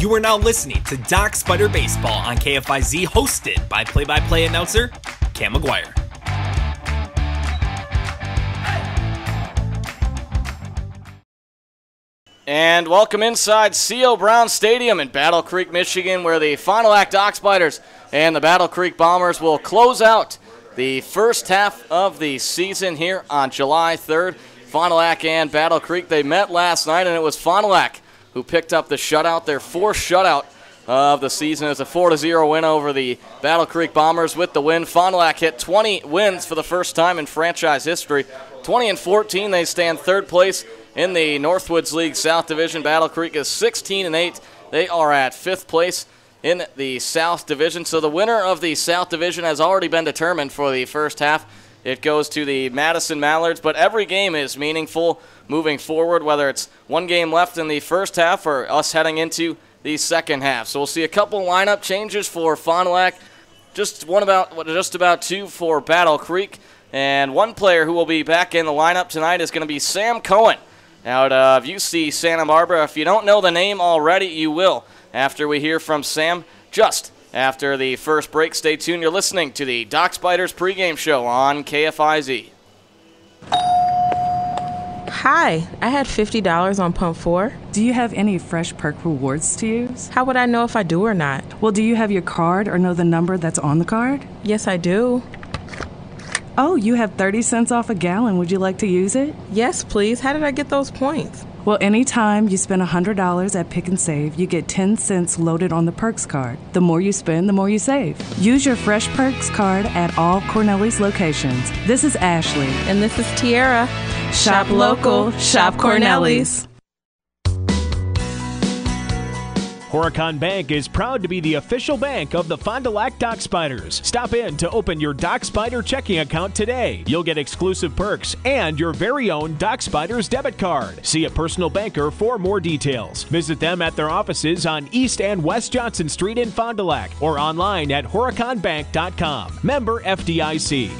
You are now listening to Doc Spider Baseball on KFIZ, hosted by play-by-play announcer Cam McGuire. And welcome inside C.O. Brown Stadium in Battle Creek, Michigan, where the Fond du Lac Doc Spiders and the Battle Creek Bombers will close out the first half of the season here on July 3rd. Fond du Lac and Battle Creek, they met last night, and it was Fond du Lac who picked up the shutout, their fourth shutout of the season. It's a 4-0 win over the Battle Creek Bombers. With the win, Fond du Lac hit 20 wins for the first time in franchise history. 20-14, they stand third place in the Northwoods League South Division. Battle Creek is 16-8. They are at fifth place in the South Division. So the winner of the South Division has already been determined for the first half. It goes to the Madison Mallards, but every game is meaningful moving forward, whether it's one game left in the first half or us heading into the second half. So we'll see a couple lineup changes for Fond du Lac, just about two for Battle Creek, and one player who will be back in the lineup tonight is going to be Sam Cohen out of UC Santa Barbara. If you don't know the name already, you will after we hear from Sam just after the first break. Stay tuned. You're listening to the Doc Spiders pregame show on KFIZ. Hi, I had $50 on Pump 4. Do you have any Fresh Perk rewards to use? How would I know if I do or not? Well, do you have your card or know the number that's on the card? Yes, I do. Oh, you have 30 cents off a gallon. Would you like to use it? Yes, please. How did I get those points? Well, anytime you spend $100 at Pick and Save, you get 10 cents loaded on the Perks card. The more you spend, the more you save. Use your Fresh Perks card at all Cornelius locations. This is Ashley. And this is Tiara. Shop local, shop Cornelius. Horicon Bank is proud to be the official bank of the Fond du Lac Doc Spiders. Stop in to open your Doc Spider checking account today. You'll get exclusive perks and your very own Doc Spiders debit card. See a personal banker for more details. Visit them at their offices on East and West Johnson Street in Fond du Lac or online at horiconbank.com. Member FDIC.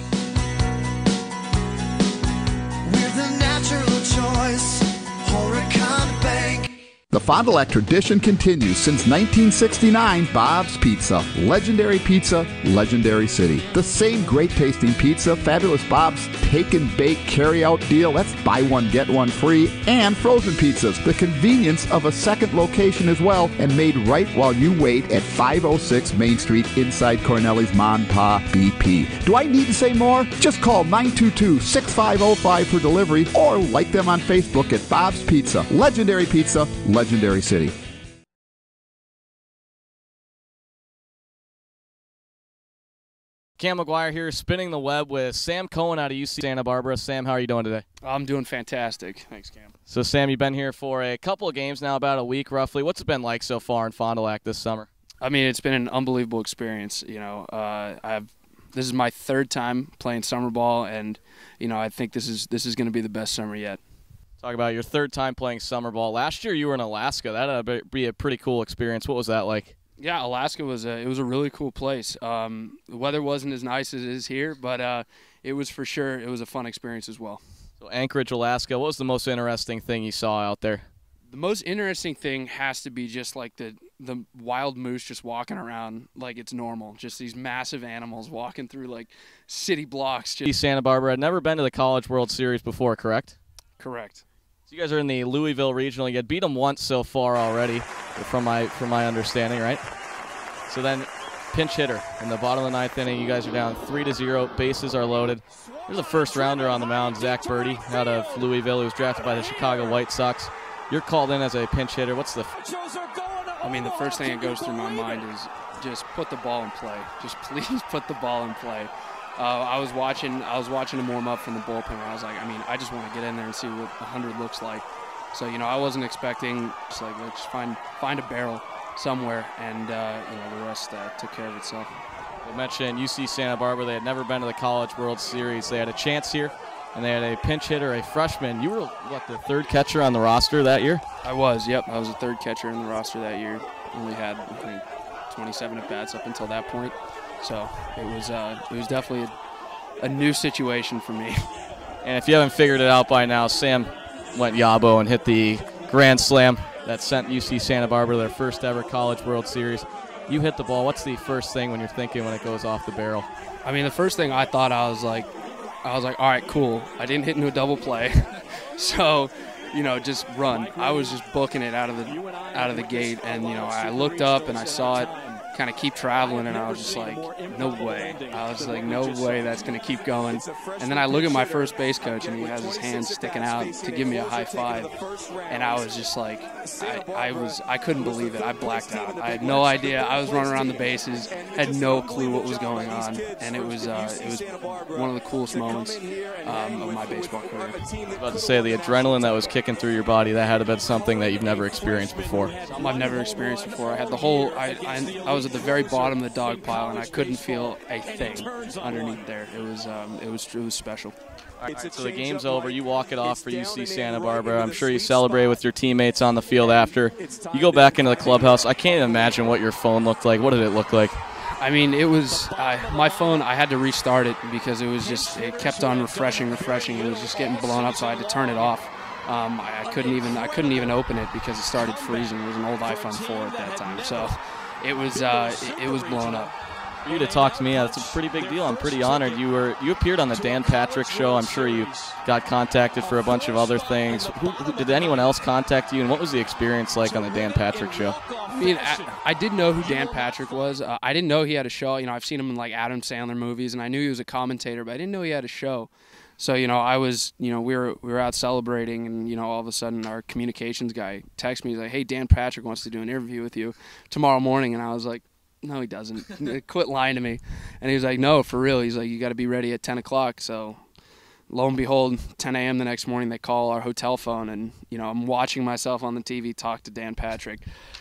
We're the natural choice, Horicon Bank. The Fond du Lac tradition continues since 1969. Bob's Pizza. Legendary pizza, legendary city. The same great tasting pizza, fabulous Bob's take and bake carry out deal. That's buy one, get one free. And frozen pizzas. The convenience of a second location as well, and made right while you wait at 506 Main Street inside Corneli's Mon Pa BP. Do I need to say more? Just call 922-6505 for delivery or like them on Facebook at Bob's Pizza. Legendary pizza, legendary city. Cam McGuire here, spinning the web with Sam Cohen out of UC Santa Barbara. Sam, how are you doing today? I'm doing fantastic. Thanks, Cam. So, Sam, you've been here for a couple of games now, about a week roughly. What's it been like so far in Fond du Lac this summer? I mean, it's been an unbelievable experience. You know, this is my third time playing summer ball, and you know, I think this is going to be the best summer yet. Talk about your third time playing summer ball. Last year you were in Alaska. That'd be a pretty cool experience. What was that like? Yeah, Alaska was a really cool place. The weather wasn't as nice as it is here, but it was for sure. It was a fun experience as well. So Anchorage, Alaska. What was the most interesting thing you saw out there? The most interesting thing has to be just like the wild moose just walking around like it's normal. Just these massive animals walking through like city blocks. Santa Barbara had never been to the College World Series before, correct? Correct. So you guys are in the Louisville Regional. You had beat them once so far already, from my understanding, right? So then pinch hitter in the bottom of the ninth inning. You guys are down 3-0. Bases are loaded. There's a first rounder on the mound, Zach Birdie, out of Louisville, who was drafted by the Chicago White Sox. You're called in as a pinch hitter. I mean, the first thing that goes through my mind is just put the ball in play. Just please put the ball in play. I was watching him warm up from the bullpen, and I was like, I mean, I just want to get in there and see what 100 looks like. So, you know, I wasn't expecting just like let's find a barrel somewhere, and you know, the rest took care of itself. You mentioned UC Santa Barbara. They had never been to the College World Series. They had a chance here, and they had a pinch hitter, a freshman. You were, what, the third catcher on the roster that year? I was, yep. I was the third catcher in the roster that year. Only had, I think, 27 at-bats up until that point. So it was definitely a new situation for me. And if you haven't figured it out by now, Sam went Yabo and hit the grand slam that sent UC Santa Barbara their first ever College World Series. You hit the ball. What's the first thing when you're thinking when it goes off the barrel? I mean, the first thing I thought, I was like, all right, cool. I didn't hit into a double play, so, you know, just run. I was just booking it out of the gate, and you know, I looked up and I saw it kind of keep traveling, and I was just like, no way. I was like, no way that's going to keep going. And then I look at my first base coach, and he has his hands sticking out to give me a high five, and I was just like, I couldn't believe it. I blacked out. I had no idea. I was running around the bases, had no clue what was going on, and it was one of the coolest moments of my baseball career. I was about to say, the adrenaline that was kicking through your body, that had to have been something that you've never experienced before. Something I've never experienced before. I had the whole, I was at the very bottom of the dog pile, and I couldn't feel a thing underneath there. It was special. All right, so the game's over. You walk it off for UC Santa Barbara. I'm sure you celebrate with your teammates on the field after. You go back into the clubhouse. I can't even imagine what your phone looked like. What did it look like? I mean, it was my phone. I had to restart it because it kept on refreshing. It was just getting blown up, so I had to turn it off. I couldn't even open it because it started freezing. It was an old iPhone 4 at that time, so it was blown up. For you to talk to me, that's a pretty big deal. I'm pretty honored. You appeared on the Dan Patrick Show. I'm sure you got contacted for a bunch of other things. Did anyone else contact you, and what was the experience like on the Dan Patrick Show? I mean, I did know who Dan Patrick was. I didn't know he had a show. You know, I've seen him in like Adam Sandler movies, and I knew he was a commentator, but I didn't know he had a show. So, you know, we were out celebrating, and, you know, all of a sudden our communications guy texted me. He's like, hey, Dan Patrick wants to do an interview with you tomorrow morning. And I was like, no, he doesn't. Quit lying to me. And he was like, no, for real. He's like, you got to be ready at 10 o'clock. So, lo and behold, 10 a.m. the next morning, they call our hotel phone, and, you know, I'm watching myself on the TV talk to Dan Patrick.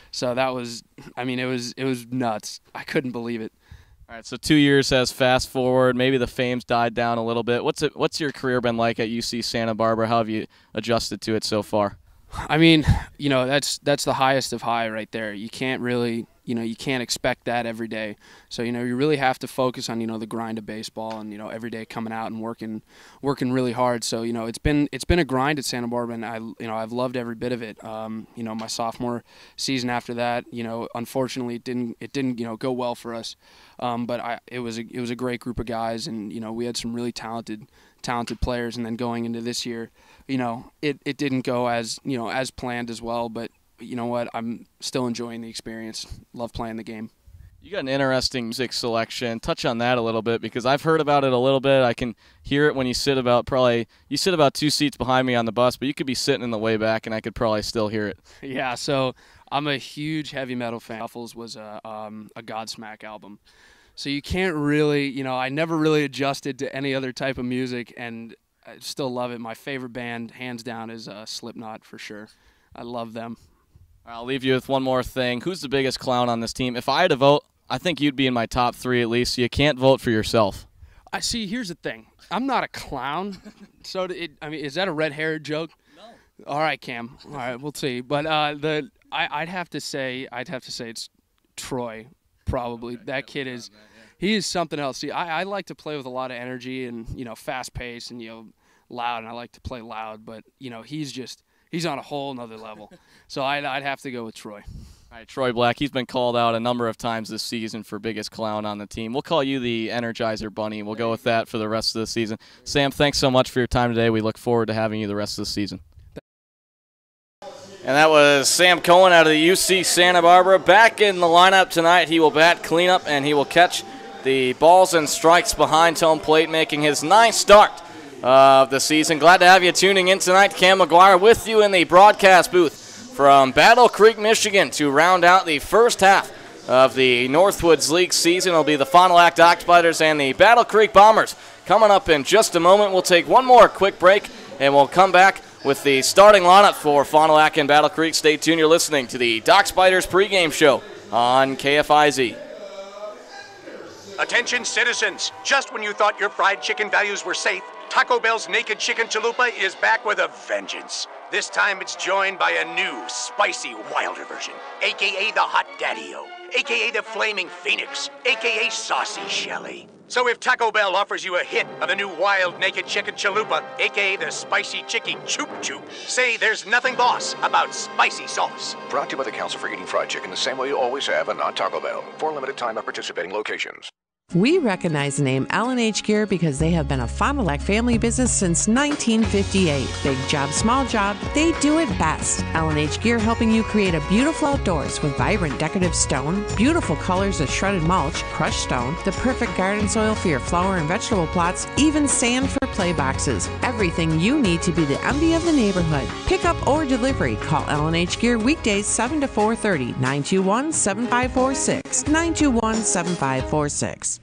So that was, I mean, it was nuts. I couldn't believe it. All right, so 2 years has fast forward. Maybe the fame's died down a little bit. What's your career been like at UC Santa Barbara? How have you adjusted to it so far? I mean, you know, that's the highest of high right there. You can't really, you know, you can't expect that every day. So, you know, you really have to focus on, you know, the grind of baseball, and, you know, every day coming out and working really hard. So, you know, it's been a grind at Santa Barbara, and I've loved every bit of it. You know, my sophomore season after that, you know, unfortunately it didn't you know, go well for us. But it was a great group of guys, and, you know, we had some really talented players. And then going into this year, you know, it didn't go as, you know, as planned as well, but you know what, I'm still enjoying the experience. Love playing the game. You got an interesting music selection. Touch on that a little bit, because I've heard about it a little bit. I can hear it when you sit about 2 seats behind me on the bus, but you could be sitting in the way back and I could probably still hear it. Yeah, so I'm a huge heavy metal fan. Shuffles was a Godsmack album. So you can't really, you know, I never really adjusted to any other type of music, and I still love it. My favorite band, hands down, is Slipknot for sure. I love them. I'll leave you with one more thing. Who's the biggest clown on this team? If I had to vote, I think you'd be in my top 3 at least. So you can't vote for yourself. I see. Here's the thing. I'm not a clown. So I mean, is that a red-haired joke? No. All right, Cam. All right, we'll see. But I'd have to say it's Troy. Probably. That kid is. He is something else. See, I like to play with a lot of energy and, you know, fast pace and, you know, loud, and I like to play loud. But, you know, he's on a whole nother level. So I'd have to go with Troy. All right, Troy Black, he's been called out a number of times this season for biggest clown on the team. We'll call you the Energizer Bunny. We'll go with that for the rest of the season. Sam, thanks so much for your time today. We look forward to having you the rest of the season. And that was Sam Cohen out of the UC Santa Barbara. Back in the lineup tonight. He will bat cleanup, and he will catch the balls and strikes behind home plate, making his 9th start of the season. Glad to have you tuning in tonight. Cam McGuire with you in the broadcast booth from Battle Creek, Michigan, to round out the first half of the Northwoods League season. It'll be the Fond du Lac Dock Spiders and the Battle Creek Bombers coming up in just a moment. We'll take one more quick break, and we'll come back with the starting lineup for Fond du Lac and Battle Creek. Stay tuned. You're listening to the Dock Spiders pregame show on KFIZ. Attention citizens, just when you thought your fried chicken values were safe, Taco Bell's Naked Chicken Chalupa is back with a vengeance. This time it's joined by a new, spicy, wilder version, a.k.a. the Hot Daddy-O, a.k.a. the Flaming Phoenix, a.k.a. Saucy Shelly. So if Taco Bell offers you a hit of the new Wild Naked Chicken Chalupa, a.k.a. the Spicy Chicken Choop Choop, say there's nothing boss about spicy sauce. Brought to you by the Council for Eating Fried Chicken the same way you always have and not Taco Bell. For a limited time at participating locations. We recognize the name L&H Gear because they have been a Fond du Lac family business since 1958. Big job, small job, they do it best. L&H Gear helping you create a beautiful outdoors with vibrant decorative stone, beautiful colors of shredded mulch, crushed stone, the perfect garden soil for your flower and vegetable plots, even sand for play boxes. Everything you need to be the envy of the neighborhood. Pickup or delivery. Call L&H Gear weekdays 7 to 4:30, 921-7546, 921-7546.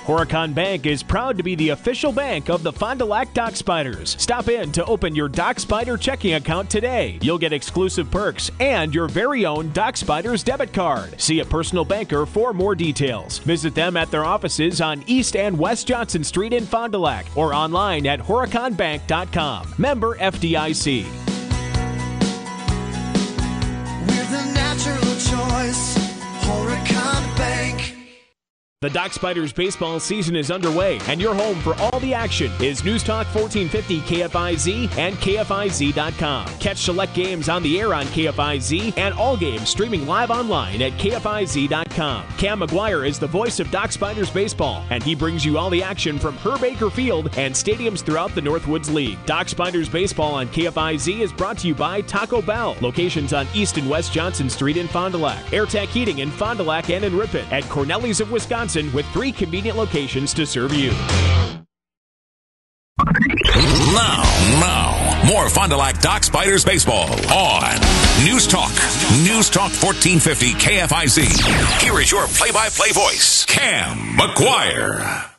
Horicon Bank is proud to be the official bank of the Fond du Lac Dock Spiders. Stop in to open your Dock Spider checking account today. You'll get exclusive perks and your very own Dock Spiders debit card. See a personal banker for more details. Visit them at their offices on East and West Johnson Street in Fond du Lac or online at horiconbank.com. Member FDIC. We're the natural choice, Horicon Bank. The Dock Spiders baseball season is underway, and your home for all the action is News Talk 1450 KFIZ and KFIZ.com. Catch select games on the air on KFIZ and all games streaming live online at KFIZ.com. Cam McGuire is the voice of Dock Spiders baseball, and he brings you all the action from Herb Baker Field and stadiums throughout the Northwoods League. Dock Spiders baseball on KFIZ is brought to you by Taco Bell. Locations on East and West Johnson Street in Fond du Lac. Airtech Heating in Fond du Lac and in Ripon. At Cornelius of Wisconsin, with 3 convenient locations to serve you. Now, more Fond du Lac Dock Spiders baseball on News Talk 1450 KFIZ. Here is your play-by-play voice, Cam McGuire.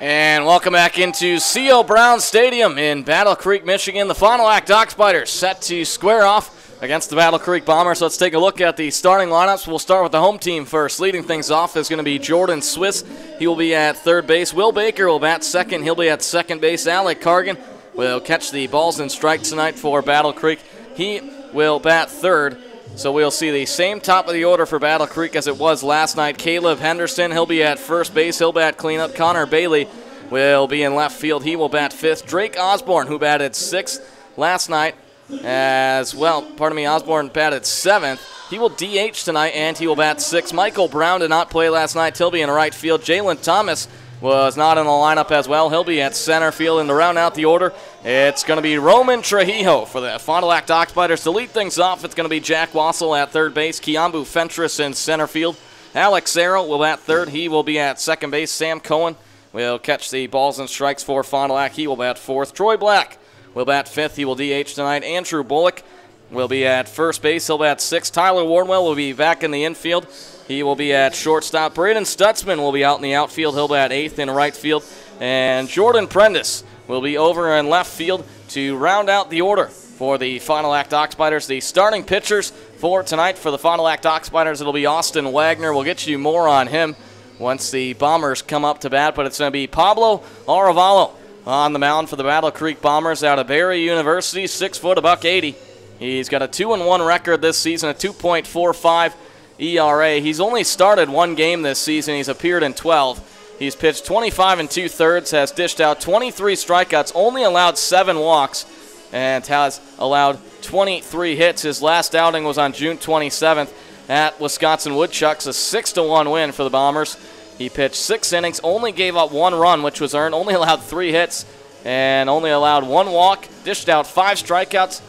And welcome back into C.O. Brown Stadium in Battle Creek, Michigan. The Fond du Lac Dock Spiders set to square off against the Battle Creek Bombers. So let's take a look at the starting lineups. We'll start with the home team first. Leading things off is going to be Jordan Swiss. He will be at third base. Will Baker will bat second. He'll be at second base. Alec Cargan will catch the balls and strikes tonight for Battle Creek. He will bat third. So we'll see the same top of the order for Battle Creek as it was last night. Caleb Henderson, he'll be at first base. He'll bat cleanup. Connor Bailey will be in left field. He will bat fifth. Drake Osborne, who batted sixth last night, as well. Osborne batted seventh. He will DH tonight, and he will bat sixth. Michael Brown did not play last night. He'll be in right field. Jalen Thomas was not in the lineup as well. He'll be at center field. And to round out the order, it's going to be Roman Trujillo for the Fond du Lac Dock Spiders. To lead things off, it's going to be Jack Wassel at third base. Kiambu Fentress in center field. Alex Zarrow will bat third. He will be at second base. Sam Cohen will catch the balls and strikes for Fond du Lac. He will bat fourth. Troy Black will bat fifth. He will DH tonight. Andrew Bullock will be at first base. He'll bat sixth. Tyler Wardwell will be back in the infield. He will be at shortstop. Braden Stutzman will be out in the outfield. He'll bat eighth in right field. And Jordan Prentice will be over in left field to round out the order for the Fond du Lac Dock Spiders. The starting pitchers for tonight for the Fond du Lac Dock Spiders, it'll be Austin Wagner. We'll get you more on him once the Bombers come up to bat, but it's going to be Pablo Arevalo on the mound for the Battle Creek Bombers out of Barry University, 6 foot, $180. He's got a 2-1 record this season, a 2.45 ERA. He's only started one game this season. He's appeared in 12. He's pitched 25 2/3, has dished out 23 strikeouts, only allowed 7 walks, and has allowed 23 hits. His last outing was on June 27th at Wisconsin Woodchucks, a 6-1 win for the Bombers. He pitched 6 innings, only gave up 1 run, which was earned, only allowed 3 hits, and only allowed 1 walk, dished out 5 strikeouts,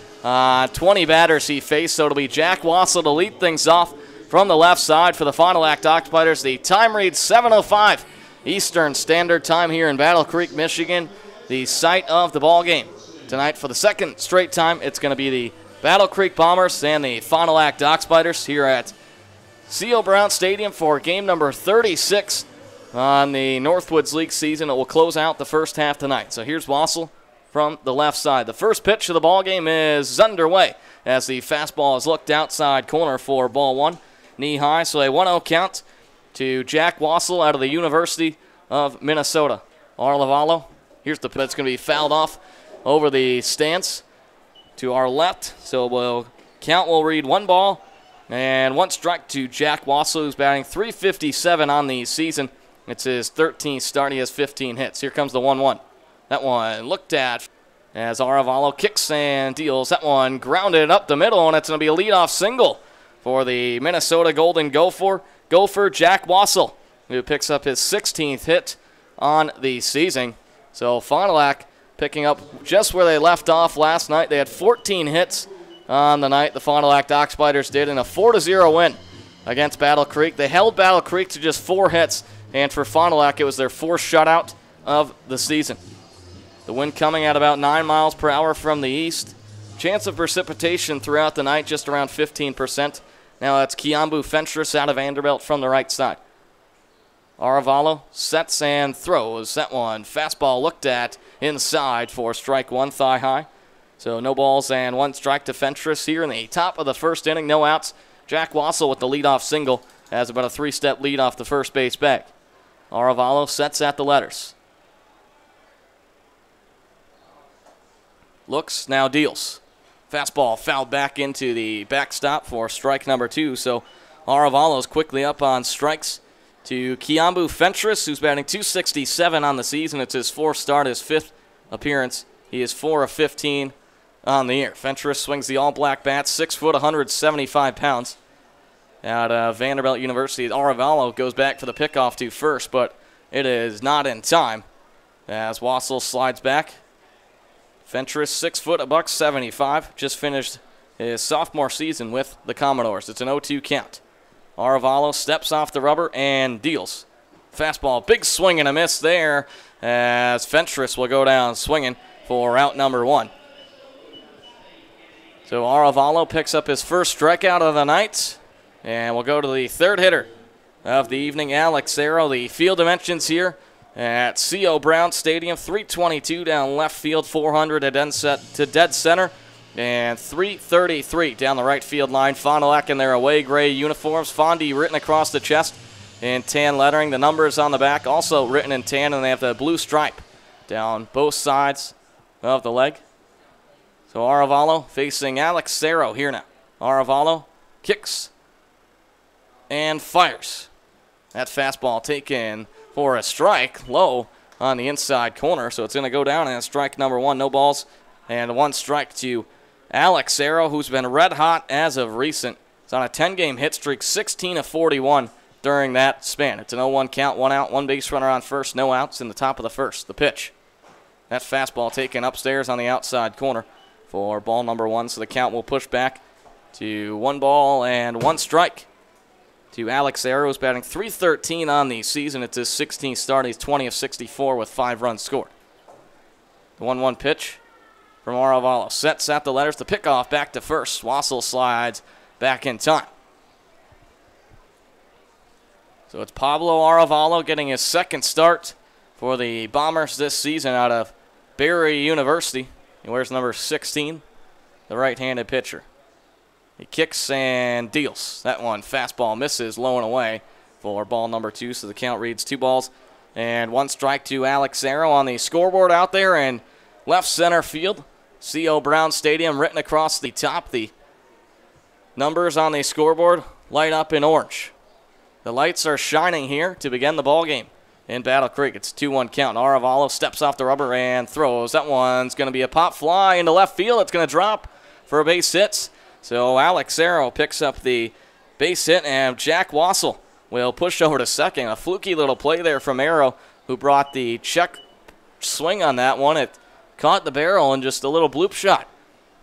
20 batters he faced. So it'll be Jack Wassel to lead things off from the left side for the Fond du Lac Dock Spiders. The time reads 7:05 Eastern Standard Time here in Battle Creek, Michigan, the site of the ball game. Tonight, for the second straight time, it's going to be the Battle Creek Bombers and the Fond du Lac Dock Spiders here at C.O. Brown Stadium for game number 36 on the Northwoods League season. It will close out the first half tonight. So here's Wassel from the left side. The first pitch of the ball game is underway as the fastball is looked outside corner for ball one, knee high. So a 1-0 count to Jack Wassel out of the University of Minnesota. Arevalo, here's the pitch that's going to be fouled off over the stance to our left. So count will read 1 ball and 1 strike to Jack Wassel, who's batting .357 on the season. It's his 13th start. He has 15 hits. Here comes the 1-1. That one looked at as Aravalo kicks and deals. That one grounded up the middle, and it's going to be a leadoff single for the Minnesota Golden Gopher Jack Wassel, who picks up his 16th hit on the season. So Fond du Lac picking up just where they left off last night. They had 14 hits on the night. The Fond du Lac Dock Spiders did in a 4-0 win against Battle Creek. They held Battle Creek to just 4 hits, and for Fond du Lac, it was their 4th shutout of the season. The wind coming at about 9 miles per hour from the east. Chance of precipitation throughout the night, just around 15%. Now that's Kiambu Fentress out of Vanderbilt from the right side. Aravalo sets and throws. That one, fastball looked at inside for strike 1, thigh high. So no balls and 1 strike to Fentress here in the top of the first inning. No outs. Jack Wassel with the leadoff single has about a 3-step lead off the first base bag. Aravalo sets at the letters. Looks, now deals. Fastball fouled back into the backstop for strike number 2. So Aravalo's quickly up on strikes to Kiambu Fentress, who's batting .267 on the season. It's his 4th start, his 5th appearance. He is 4 of 15 on the year. Fentress swings the all-black bat, 6 foot, 175 pounds. Out of Vanderbilt University, Aravalo goes back for the pickoff to first, but it is not in time as Wassel slides back. Fentress, 6 foot, $175, just finished his sophomore season with the Commodores. It's an 0-2 count. Aravalo steps off the rubber and deals. Fastball, big swing and a miss there as Fentress will go down swinging for out number 1. So Aravalo picks up his first strikeout of the night, and we'll go to the 3rd hitter of the evening, Alex Arrow. The field dimensions here at C.O. Brown Stadium, 322 down left field, 400 to dead center, and 333 down the right field line. Fond du Lac in their away gray uniforms. Fondy written across the chest in tan lettering. The numbers on the back also written in tan, and they have the blue stripe down both sides of the leg. So Aravalo facing Alex Cerro here now. Aravalo kicks and fires. That fastball taken for a strike, low on the inside corner, so it's going to go down and strike number 1. No balls and 1 strike to Alex Cerro, who's been red hot as of recent. It's on a 10-game hit streak, 16 of 41 during that span. It's an 0-1 count, 1 out, 1 base runner on first, no outs in the top of the first. The pitch. That fastball taken upstairs on the outside corner for ball number 1, so the count will push back to 1 ball and 1 strike to Alex Arrow, who's batting .313 on the season. It's his 16th start. He's 20 of 64 with 5 runs scored. The 1-1 pitch from Aravalo. Sets at the letters. The pickoff back to first. Wassel slides back in time. So it's Pablo Aravalo getting his 2nd start for the Bombers this season out of Barry University. He wears number 16, the right-handed pitcher. He kicks and deals. That one, fastball, misses, low and away for ball number 2. So the count reads 2 balls and 1 strike to Alex Arrow on the scoreboard out there in left center field. C.O. Brown Stadium written across the top. The numbers on the scoreboard light up in orange. The lights are shining here to begin the ball game in Battle Creek. It's a 2-1 count. Aravalo steps off the rubber and throws. That one's going to be a pop fly into left field. It's going to drop for a base hit. So Alex Arrow picks up the base hit, and Jack Wassel will push over to second. A fluky little play there from Arrow, who brought the check swing on that one. It caught the barrel and just a little bloop shot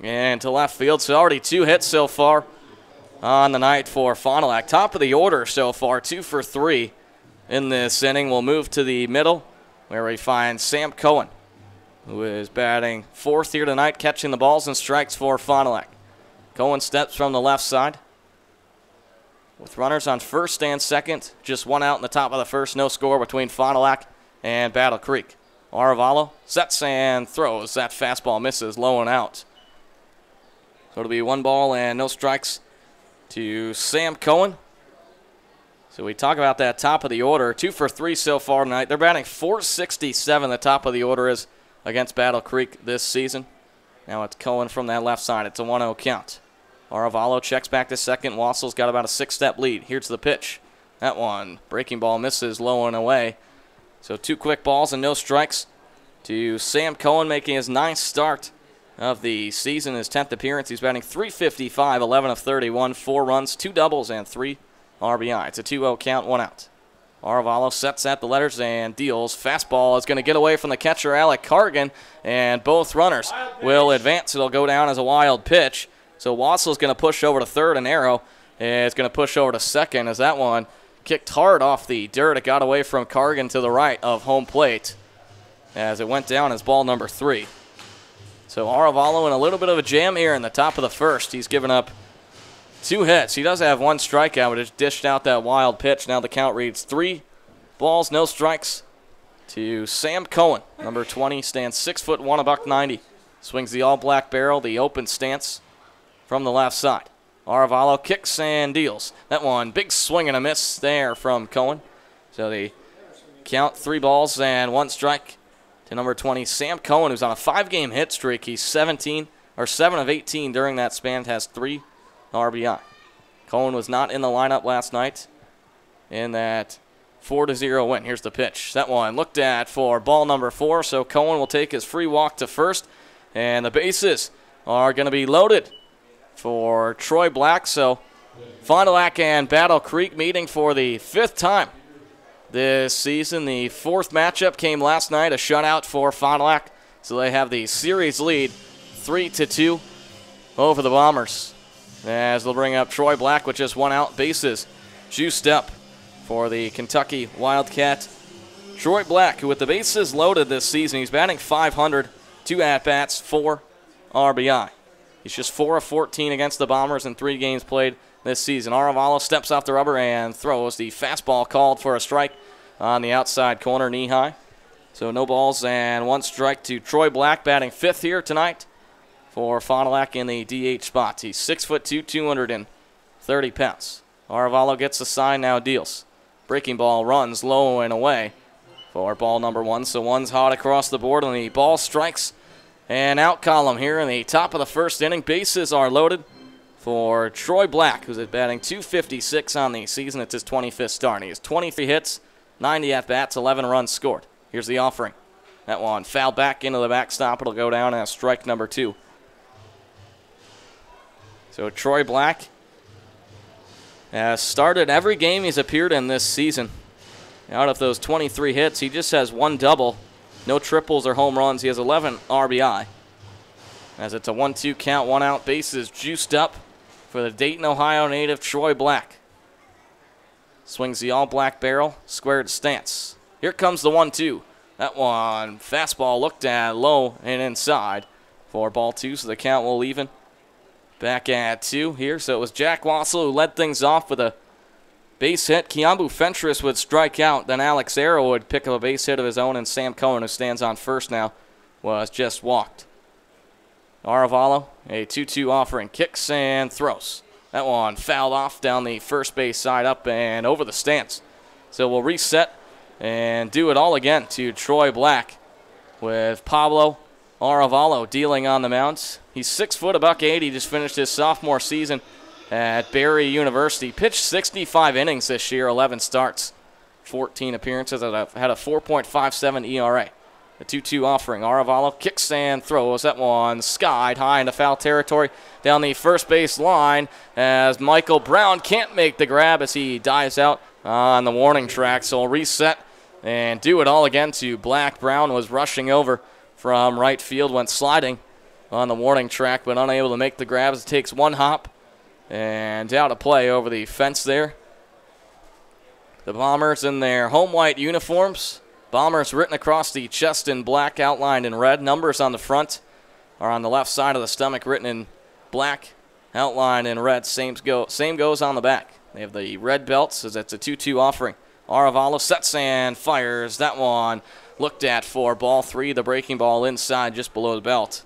and to left field. So already 2 hits so far on the night for Fond du Lac. Top of the order so far, 2 for 3 in this inning. We'll move to the middle where we find Sam Cohen, who is batting 4th here tonight, catching the balls and strikes for Fond du Lac. Cohen steps from the left side with runners on first and second. Just 1 out in the top of the first. No score between Fond du Lac and Battle Creek. Aravalo sets and throws. That fastball misses, low and out. So it'll be 1 ball and no strikes to Sam Cohen. So we talk about that top of the order. 2 for 3 so far tonight. They're batting .467. The top of the order is against Battle Creek this season. Now it's Cohen from that left side. It's a 1-0 count. Aravalo checks back to second. Wassel's got about a 6-step lead. Here's the pitch. That one, breaking ball misses low and away. So 2 quick balls and no strikes to Sam Cohen, making his 9th start of the season, his 10th appearance. He's batting .355, 11 of 31, 4 runs, 2 doubles, and 3 RBI. It's a 2-0 count, 1 out. Aravalo sets at the letters and deals. Fastball is going to get away from the catcher, Alec Cargan, and both runners will advance. It'll go down as a wild pitch. So Wassel's going to push over to third, and Arrow is going to push over to second as that one kicked hard off the dirt. It got away from Cargan to the right of home plate as it went down as ball number 3. So Aravalo in a little bit of a jam here in the top of the first. He's given up 2 hits. He does have 1 strikeout, but just dished out that wild pitch. Now the count reads 3 balls, no strikes to Sam Cohen. Number 20 stands 6'1", $190. Swings the all-black barrel, the open stance from the left side. Aravalo kicks and deals. That one, big swing and a miss there from Cohen. So the count 3 balls and 1 strike to number 20, Sam Cohen, who's on a 5-game hit streak. He's 7 of 18 during that span, has 3 RBI. Cohen was not in the lineup last night in that 4-0 win. Here's the pitch. That one looked at for ball number 4, so Cohen will take his free walk to first, and the bases are going to be loaded for Troy Black. So Fond du Lac and Battle Creek meeting for the 5th time this season. The 4th matchup came last night, a shutout for Fond du Lac, so they have the series lead 3-2 over the Bombers. As they'll bring up Troy Black with just 1 out, bases juiced up for the Kentucky Wildcat. Troy Black, who with the bases loaded this season, he's batting .500, 2 at-bats, 4 RBI. He's just 4 of 14 against the Bombers in 3 games played this season. Aravalo steps off the rubber and throws. The fastball called for a strike on the outside corner, knee high. So no balls and 1 strike to Troy Black, batting 5th here tonight for Fond du Lac in the DH spot. He's 6'2", 230 pounds. Aravalo gets the sign, now deals. Breaking ball runs low and away for ball number 1. So one's hot across the board, and the ball strikes and out column here in the top of the 1st inning. Bases are loaded for Troy Black, who's batting .256 on the season. It's his 25th start. He has 23 hits, 90 at-bats, 11 runs scored. Here's the offering. That one fouled back into the backstop. It'll go down as strike number 2. So Troy Black has started every game he's appeared in this season. Out of those 23 hits, he just has 1 double. No triples or home runs. He has 11 RBI. As it's a 1-2 count, 1 out, bases juiced up for the Dayton, Ohio native Troy Black. Swings the all-black barrel, squared stance. Here comes the 1-2. That one, fastball looked at low and inside for ball 2, so the count will even. Back at 2 here, so it was Jack Wassel who led things off with a base hit. Kiambu Fentress would strike out, then Alex Arrow would pick up a base hit of his own, and Sam Cohen, who stands on first now, was just walked. Aravalo, a 2-2 offering, kicks and throws. That one fouled off down the first base side, up and over the stance. So we'll reset and do it all again to Troy Black with Pablo Aravalo dealing on the mound. He's 6 foot, .180, just finished his sophomore season at Barry University. Pitched 65 innings this year, 11 starts, 14 appearances, had a 4.57 ERA. The 2-2 offering. Aravalo kicks and throws. That one skied high into foul territory down the first base line as Michael Brown can't make the grab as he dives out on the warning track. So we'll reset and do it all again to Black. Brown was rushing over from right field, went sliding on the warning track, but unable to make the grabs. It takes 1 hop and out of play over the fence there. The Bombers in their home white uniforms. Bombers written across the chest in black, outlined in red. Numbers on the front are on the left side of the stomach, written in black, outlined in red. Same goes on the back. They have the red belts as it's a 2-2 offering. Aravalo sets and fires. That one looked at for ball 3. The breaking ball inside just below the belt.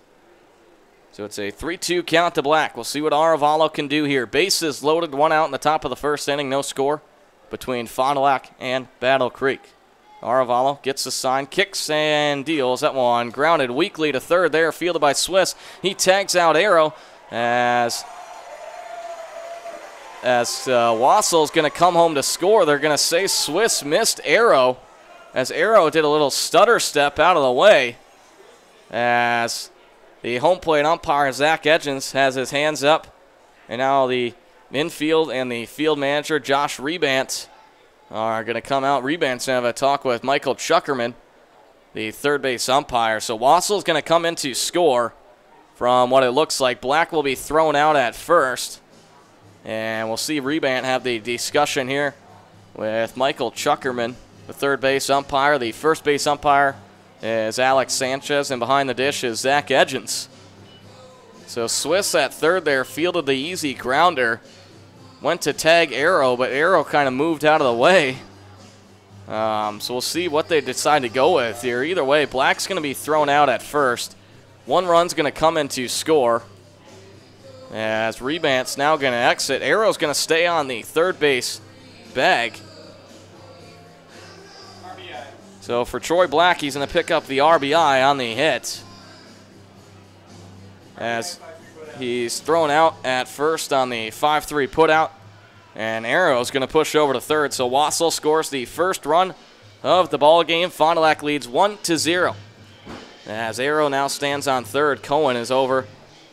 So it's a 3-2 count to Black. We'll see what Aravalo can do here. Bases loaded, 1 out in the top of the 1st inning. No score between Fond du Lac and Battle Creek. Aravalo gets the sign, kicks and deals. That one grounded weakly to third there, fielded by Swiss. He tags out Arrow as Wassel's going to come home to score. They're going to say Swiss missed Arrow as Arrow did a little stutter step out of the way as the home plate umpire, Zach Edgens, has his hands up. And now the infield and the field manager, Josh Rebant, are going to come out. Rebant's going to have a talk with Michael Chuckerman, the third base umpire. So Wassel's going to come in to score from what it looks like. Black will be thrown out at first. And we'll see Rebant have the discussion here with Michael Chuckerman, the third base umpire. The first base umpire is Alex Sanchez, and behind the dish is Zach Edgens. So Swiss at third there fielded the easy grounder. Went to tag Arrow, but Arrow kind of moved out of the way. So we'll see what they decide to go with here. Either way, Black's going to be thrown out at first. One run's going to come in to score. As Rebant's now going to exit. Arrow's going to stay on the third base bag. So for Troy Black, he's going to pick up the RBI on the hit. As he's thrown out at first on the 5-3 putout. And Arrow's going to push over to third. So Wassel scores the first run of the ball game. Fond du Lac leads 1-0. As Arrow now stands on third, Cohen is over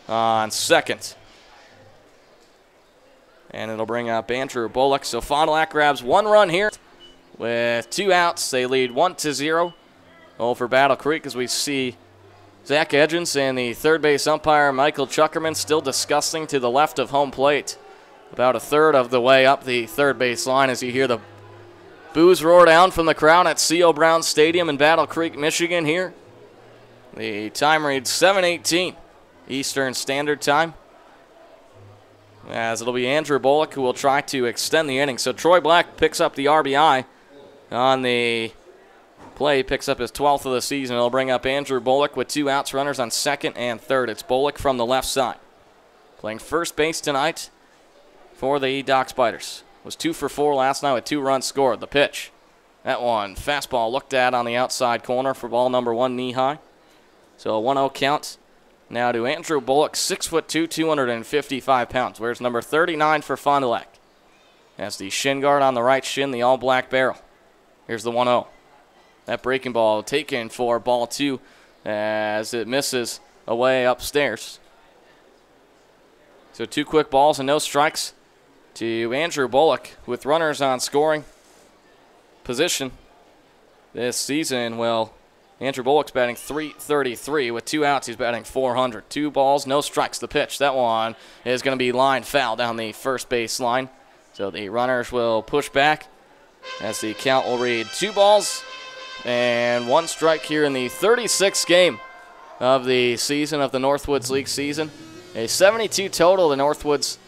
on second. And it'll bring up Andrew Bullock. So Fond du Lac grabs one run here with 2 outs. They lead 1-0 over Battle Creek as we see Zach Edgens and the third base umpire Michael Chuckerman still discussing to the left of home plate. About a third of the way up the third base line as you hear the boos roar down from the crowd at C.O. Brown Stadium in Battle Creek, Michigan here. The time reads 7:18 Eastern Standard Time. As it'll be Andrew Bullock who will try to extend the inning. So Troy Black picks up the RBI on the play, picks up his 12th of the season. It'll bring up Andrew Bullock with 2 outs, runners on second and third. It's Bullock from the left side. Playing first base tonight for the Dock Spiders. Was 2 for 4 last night with 2 runs scored. The pitch. That one, fastball looked at on the outside corner for ball number 1 knee high. So a 1-0 count. Now to Andrew Bullock, 6'2", 255 pounds. Wears number 39 for Fond du Lac. Has the shin guard on the right shin, the all-black barrel. Here's the 1-0. That breaking ball taken for ball 2 as it misses away upstairs. So 2 quick balls and no strikes to Andrew Bullock with runners on scoring position this season. Well, Andrew Bullock's batting .333 with 2 outs. He's batting .400. 2 balls, no strikes. The pitch, that one is going to be line foul down the first base line. So the runners will push back as the count will read 2 balls and 1 strike here in the 36th game of the season of the Northwoods League season. A 72 total the Northwoods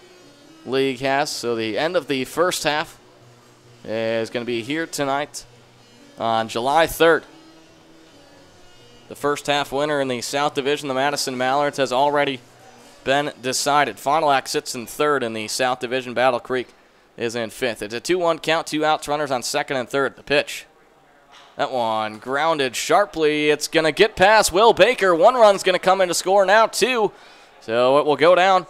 League has. So the end of the first half is going to be here tonight on July 3rd. The first half winner in the South Division, the Madison Mallards, has already been decided. Fond du Lac sits in third in the South Division. Battle Creek is in fifth. It's a 2-1 count, 2 outs, runners on second and third. The pitch. That one grounded sharply. It's going to get past Will Baker. 1 run's going to come in to score, now 2. So it will go down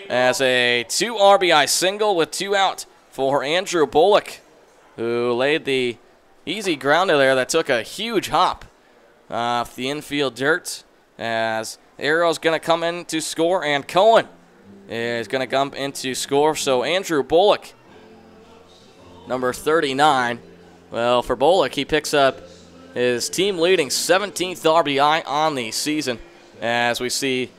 as a 2 RBI single with 2 out for Andrew Bullock, who laid the easy grounder there that took a huge hop off the infield dirt. As Arrow's going to come in to score, and Cohen is going to come in to score. So Andrew Bullock, number 39. Well, for Bullock, he picks up his team-leading 17th RBI on the season as we see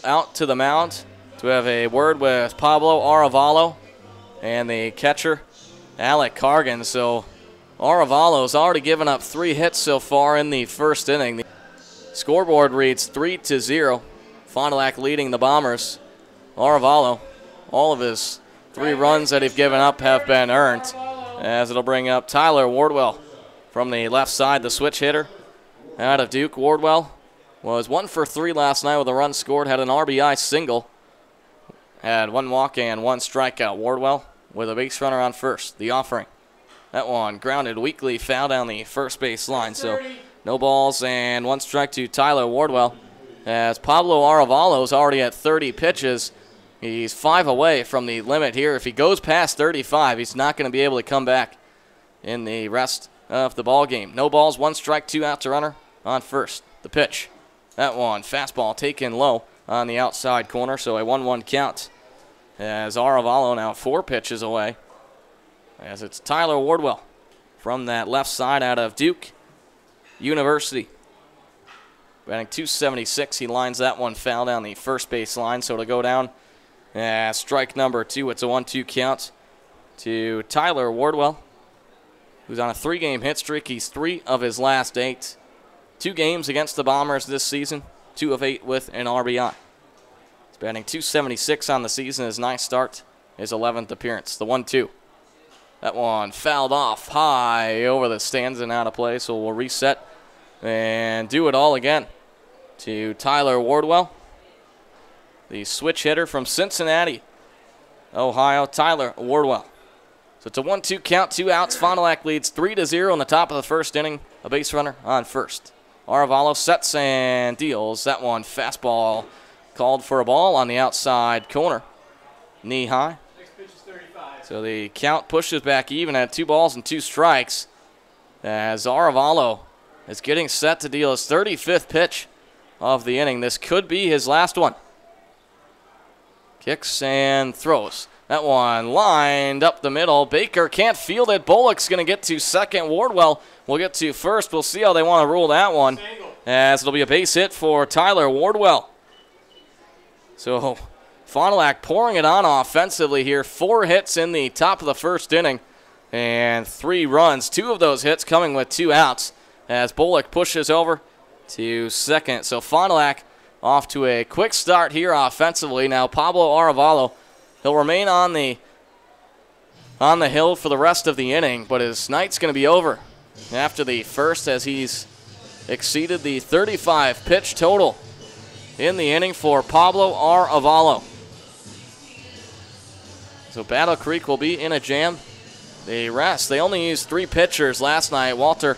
out to the mound to have a word with Pablo Aravalo and the catcher, Alec Cargan. So Aravalo's already given up 3 hits so far in the first inning. The scoreboard reads 3-0. Fond du Lac leading the Bombers. Aravalo, all of his 3 runs that he's given up have been earned, as it'll bring up Tyler Wardwell from the left side, the switch hitter out of Duke. Wardwell was 1 for 3 last night with a run scored, had an RBI single, had 1 walk and 1 strikeout. Wardwell with a base runner on first. The offering. That one grounded weakly, foul down the first base line. So no balls and 1 strike to Tyler Wardwell. As Pablo Arevalo is already at 30 pitches. He's 5 away from the limit here. If he goes past 35, he's not going to be able to come back in the rest of the ball game. No balls, 1 strike, 2 outs to runner on first. The pitch. That one, fastball taken low on the outside corner, so a 1-1 count. As Arevalo now 4 pitches away. As it's Tyler Wardwell from that left side out of Duke University. Batting .276, he lines that one foul down the first base line, so it'll go down strike number 2. It's a 1-2 count to Tyler Wardwell, who's on a 3-game hit streak. He's 3 of his last 8. 2 games against the Bombers this season, 2 of 8 with an RBI. He's batting .276 on the season. His 9th start, his 11th appearance. The 1-2. That one fouled off high over the stands and out of play, so we'll reset and do it all again to Tyler Wardwell, the switch hitter from Cincinnati, Ohio, Tyler Wardwell. So it's a 1-2 count, 2 outs. Fond du Lac leads 3-0 in the top of the first inning. A base runner on first. Arevalo sets and deals. That one fastball called for a ball on the outside corner. Knee high. So the count pushes back even at 2 balls and 2 strikes as Arevalo is getting set to deal his 35th pitch of the inning. This could be his last one. Kicks and throws. That one lined up the middle. Baker can't field it. Bullock's going to get to second. Wardwell will get to first. We'll see how they want to rule that one, as it'll be a base hit for Tyler Wardwell. So Fond du Lac pouring it on offensively here. 4 hits in the top of the first inning and 3 runs. 2 of those hits coming with 2 outs as Bullock pushes over to second. So Fond du Lac off to a quick start here offensively. Now Pablo Arevalo, he'll remain on the hill for the rest of the inning, but his night's going to be over after the first, as he's exceeded the 35 pitch total in the inning for Pablo Arevalo. So Battle Creek will be in a jam. They rest. They only used 3 pitchers last night. Walter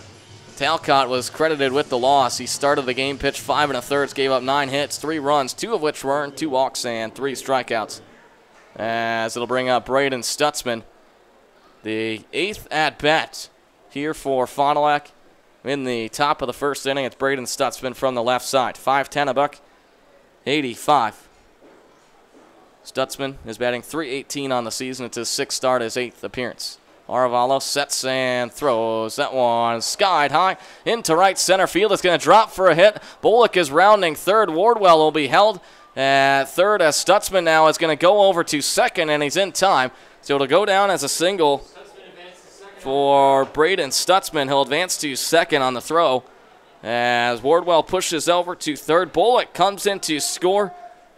Talcott was credited with the loss. He started the game, pitched 5 1/3, gave up 9 hits, 3 runs, 2 of which were earned, 2 walks, and 3 strikeouts. As it'll bring up Braden Stutzman, the 8th at-bat here for Fond du Lac. In the top of the first inning, it's Braden Stutzman from the left side. 5'10", $1.85. Stutzman is batting .318 on the season. It's his 6th start, his 8th appearance. Arevalo sets and throws. That one skied high into right center field. It's going to drop for a hit. Bullock is rounding third. Wardwell will be held at third as Stutzman now is going to go over to second, and he's in time. So it'll go down as a single for Braden Stutzman. He'll advance to second on the throw as Wardwell pushes over to third. Bullock comes in to score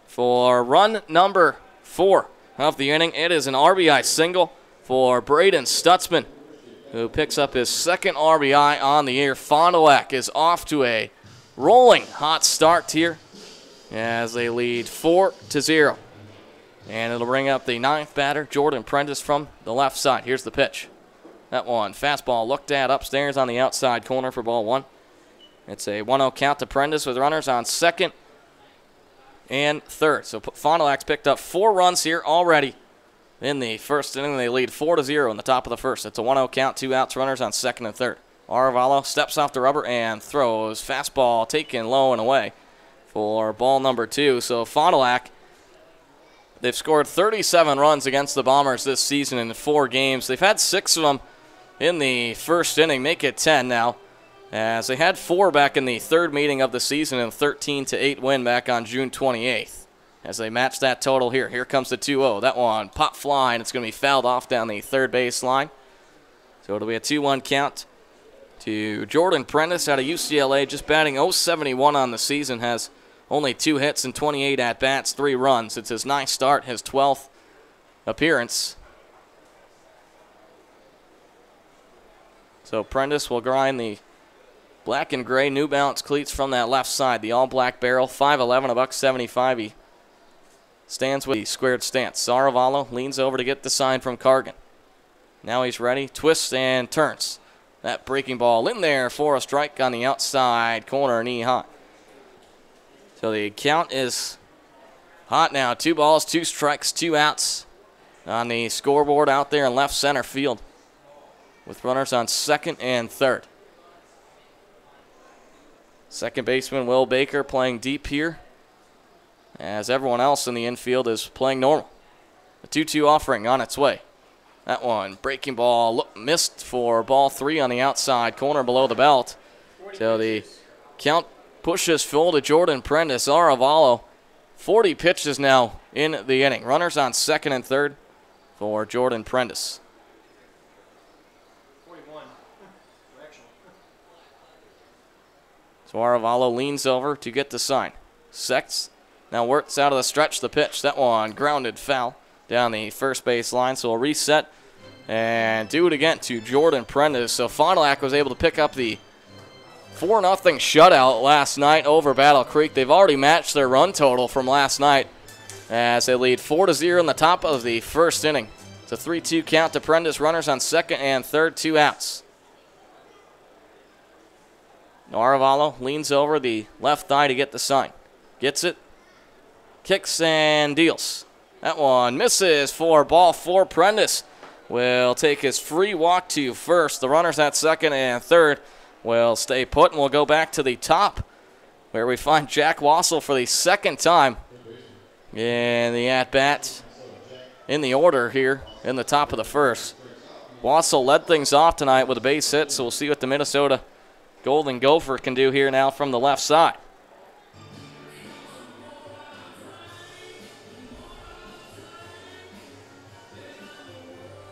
for run number 4 of the inning. It is an RBI single for Braden Stutzman, who picks up his 2nd RBI on the year. Fond du Lac is off to a rolling hot start here as they lead 4-0. And it'll bring up the 9th batter, Jordan Prentice from the left side. Here's the pitch. That one, fastball looked at upstairs on the outside corner for ball 1. It's a 1-0 count to Prentice with runners on second and third. So Fond du Lac's picked up 4 runs here already in the first inning. They lead 4-0 in the top of the first. It's a 1-0 count, 2 outs, runners on second and third. Arevalo steps off the rubber and throws. Fastball taken low and away for ball number 2. So Fond du Lac, they've scored 37 runs against the Bombers this season in 4 games. They've had 6 of them in the first inning, make it 10 now, as they had 4 back in the 3rd meeting of the season and a 13-8 win back on June 28th. As they match that total here. Here comes the 2-0. That one pop fly, and it's going to be fouled off down the third base line. So it'll be a 2-1 count to Jordan Prentice out of UCLA, just batting .071 on the season, has only 2 hits and 28 at-bats, 3 runs. It's his 9th start, his 12th appearance. So Prentice will grind the black and gray New Balance cleats from that left side, the all-black barrel, 5'11", $1.75. He stands with the squared stance. Arevalo leans over to get the sign from Cargan. Now he's ready, twists and turns. That breaking ball in there for a strike on the outside corner, knee high. So the count is hot now. 2 balls, 2 strikes, 2 outs on the scoreboard out there in left center field with runners on second and third. Second baseman Will Baker playing deep here as everyone else in the infield is playing normal. The 2-2 offering on its way. That one, breaking ball, missed for ball 3 on the outside corner below the belt. So the count pushes full to Jordan Prentice. Aravalo, 40 pitches now in the inning. Runners on second and third for Jordan Prentice. So Aravalo leans over to get the sign. Sex now works out of the stretch the pitch. That one grounded foul down the first base line. So a reset and do it again to Jordan Prentice. So Fond du Lac was able to pick up the 4-0 shutout last night over Battle Creek. They've already matched their run total from last night as they lead 4-0 in the top of the first inning. It's a 3-2 count to Prentice. Runners on second and third, 2 outs. Aravalo leans over the left thigh to get the sign. Gets it. Kicks and deals. That one misses for ball 4. Prentice will take his free walk to first. The runners at second and third will stay put, and we'll go back to the top where we find Jack Wassel for the second time in the at-bat in the order here in the top of the first. Wassel led things off tonight with a base hit, so we'll see what the Minnesota Golden Gopher can do here now from the left side.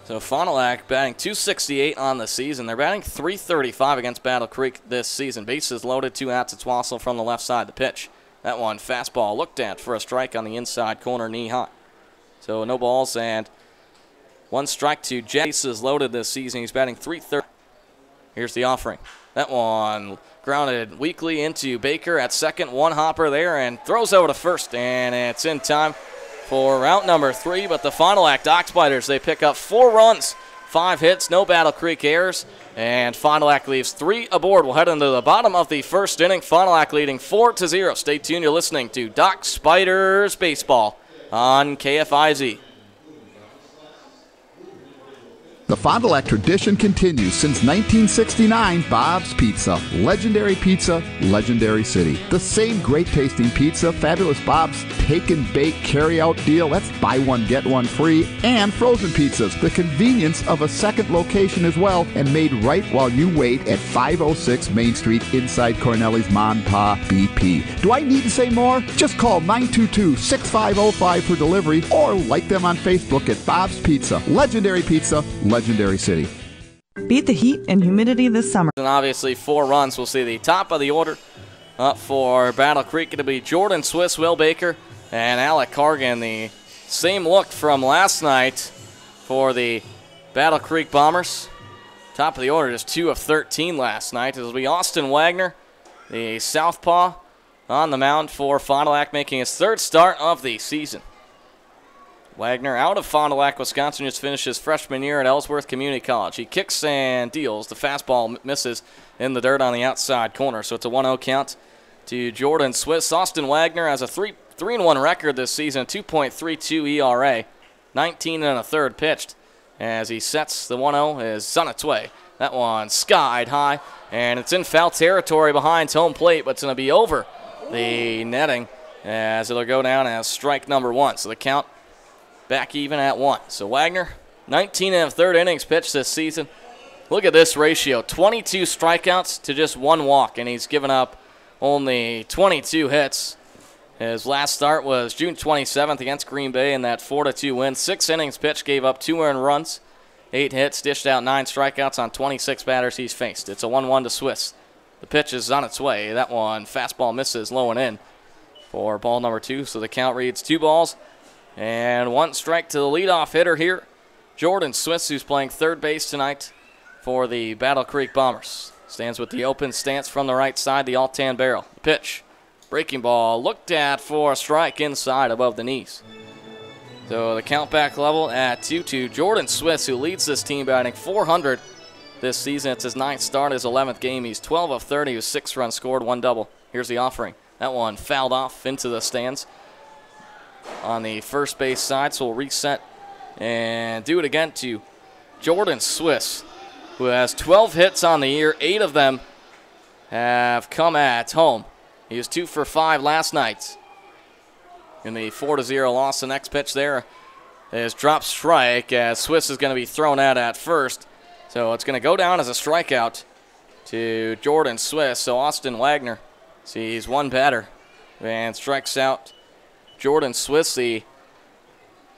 So Fond du Lac batting .268 on the season. They're batting .335 against Battle Creek this season. Bases loaded, 2 outs. It's Wassel from the left side. The pitch. That one, fastball looked at for a strike on the inside corner, knee high. So no balls and 1 strike to Jack. Bases loaded this season. He's batting .330. Here's the offering. That one grounded weakly into Baker at second. 1 hopper there and throws over to first, and it's in time for route number 3, but the Fond du Lac Dock Spiders, they pick up 4 runs, 5 hits, no Battle Creek errors, and Fond du Lac leaves 3 aboard. We'll head into the bottom of the first inning. Fond du Lac leading 4-0. Stay tuned. You're listening to Dock Spiders Baseball on KFIZ. The Fond du Lac tradition continues since 1969. Bob's Pizza. Legendary pizza, legendary city. The same great tasting pizza, fabulous Bob's take and bake carry out deal. That's buy one, get one free. And frozen pizzas. The convenience of a second location as well, and made right while you wait at 506 Main Street inside Corneli's Mon Pa BP. Do I need to say more? Just call 922-6505 for delivery or like them on Facebook at Bob's Pizza. Legendary pizza, legendary city. Beat the heat and humidity this summer. And obviously 4 runs. We'll see the top of the order up for Battle Creek. It'll be Jordan Swiss, Will Baker, and Alec Cargan. The same look from last night for the Battle Creek Bombers. Top of the order, just 2 of 13 last night. It'll be Austin Wagner, the southpaw, on the mound for Fond du Lac, making his 3rd start of the season. Wagner out of Fond du Lac, Wisconsin, just finished his freshman year at Ellsworth Community College. He kicks and deals. The fastball misses in the dirt on the outside corner, so it's a 1-0 count to Jordan Swiss. Austin Wagner has a 3-1 record this season, 2.32 ERA, 19 1/3 pitched. As he sets the 1-0, is on its way. That one skied high, and it's in foul territory behind home plate, but it's going to be over the netting as it'll go down as strike number 1. So the count back even at 1. So Wagner, 19 1/3 innings pitched this season. Look at this ratio, 22 strikeouts to just 1 walk, and he's given up only 22 hits. His last start was June 27th against Green Bay in that 4-2 win. 6 innings pitched, gave up 2 earned runs, 8 hits, dished out 9 strikeouts on 26 batters he's faced. It's a 1-1 to Swiss. The pitch is on its way. That one, fastball misses low and in for ball number 2. So the count reads 2 balls and 1 strike to the leadoff hitter here, Jordan Swiss, who's playing 3rd base tonight for the Battle Creek Bombers. Stands with the open stance from the right side, the Altan barrel. Pitch, breaking ball, looked at for a strike inside above the knees. So the count back level at 2-2. Jordan Swiss, who leads this team batting .400 this season. It's his 9th start, his 11th game. He's 12 of 30 with 6 runs scored, 1 double. Here's the offering. That one fouled off into the stands on the first base side. So we'll reset and do it again to Jordan Swiss, who has 12 hits on the year. 8 of them have come at home. He was 2 for 5 last night in the 4-0 loss. The next pitch there is drop strike as Swiss is going to be thrown out at first. So it's going to go down as a strikeout to Jordan Swiss. So Austin Wagner sees one batter and strikes out Jordan Swiss. The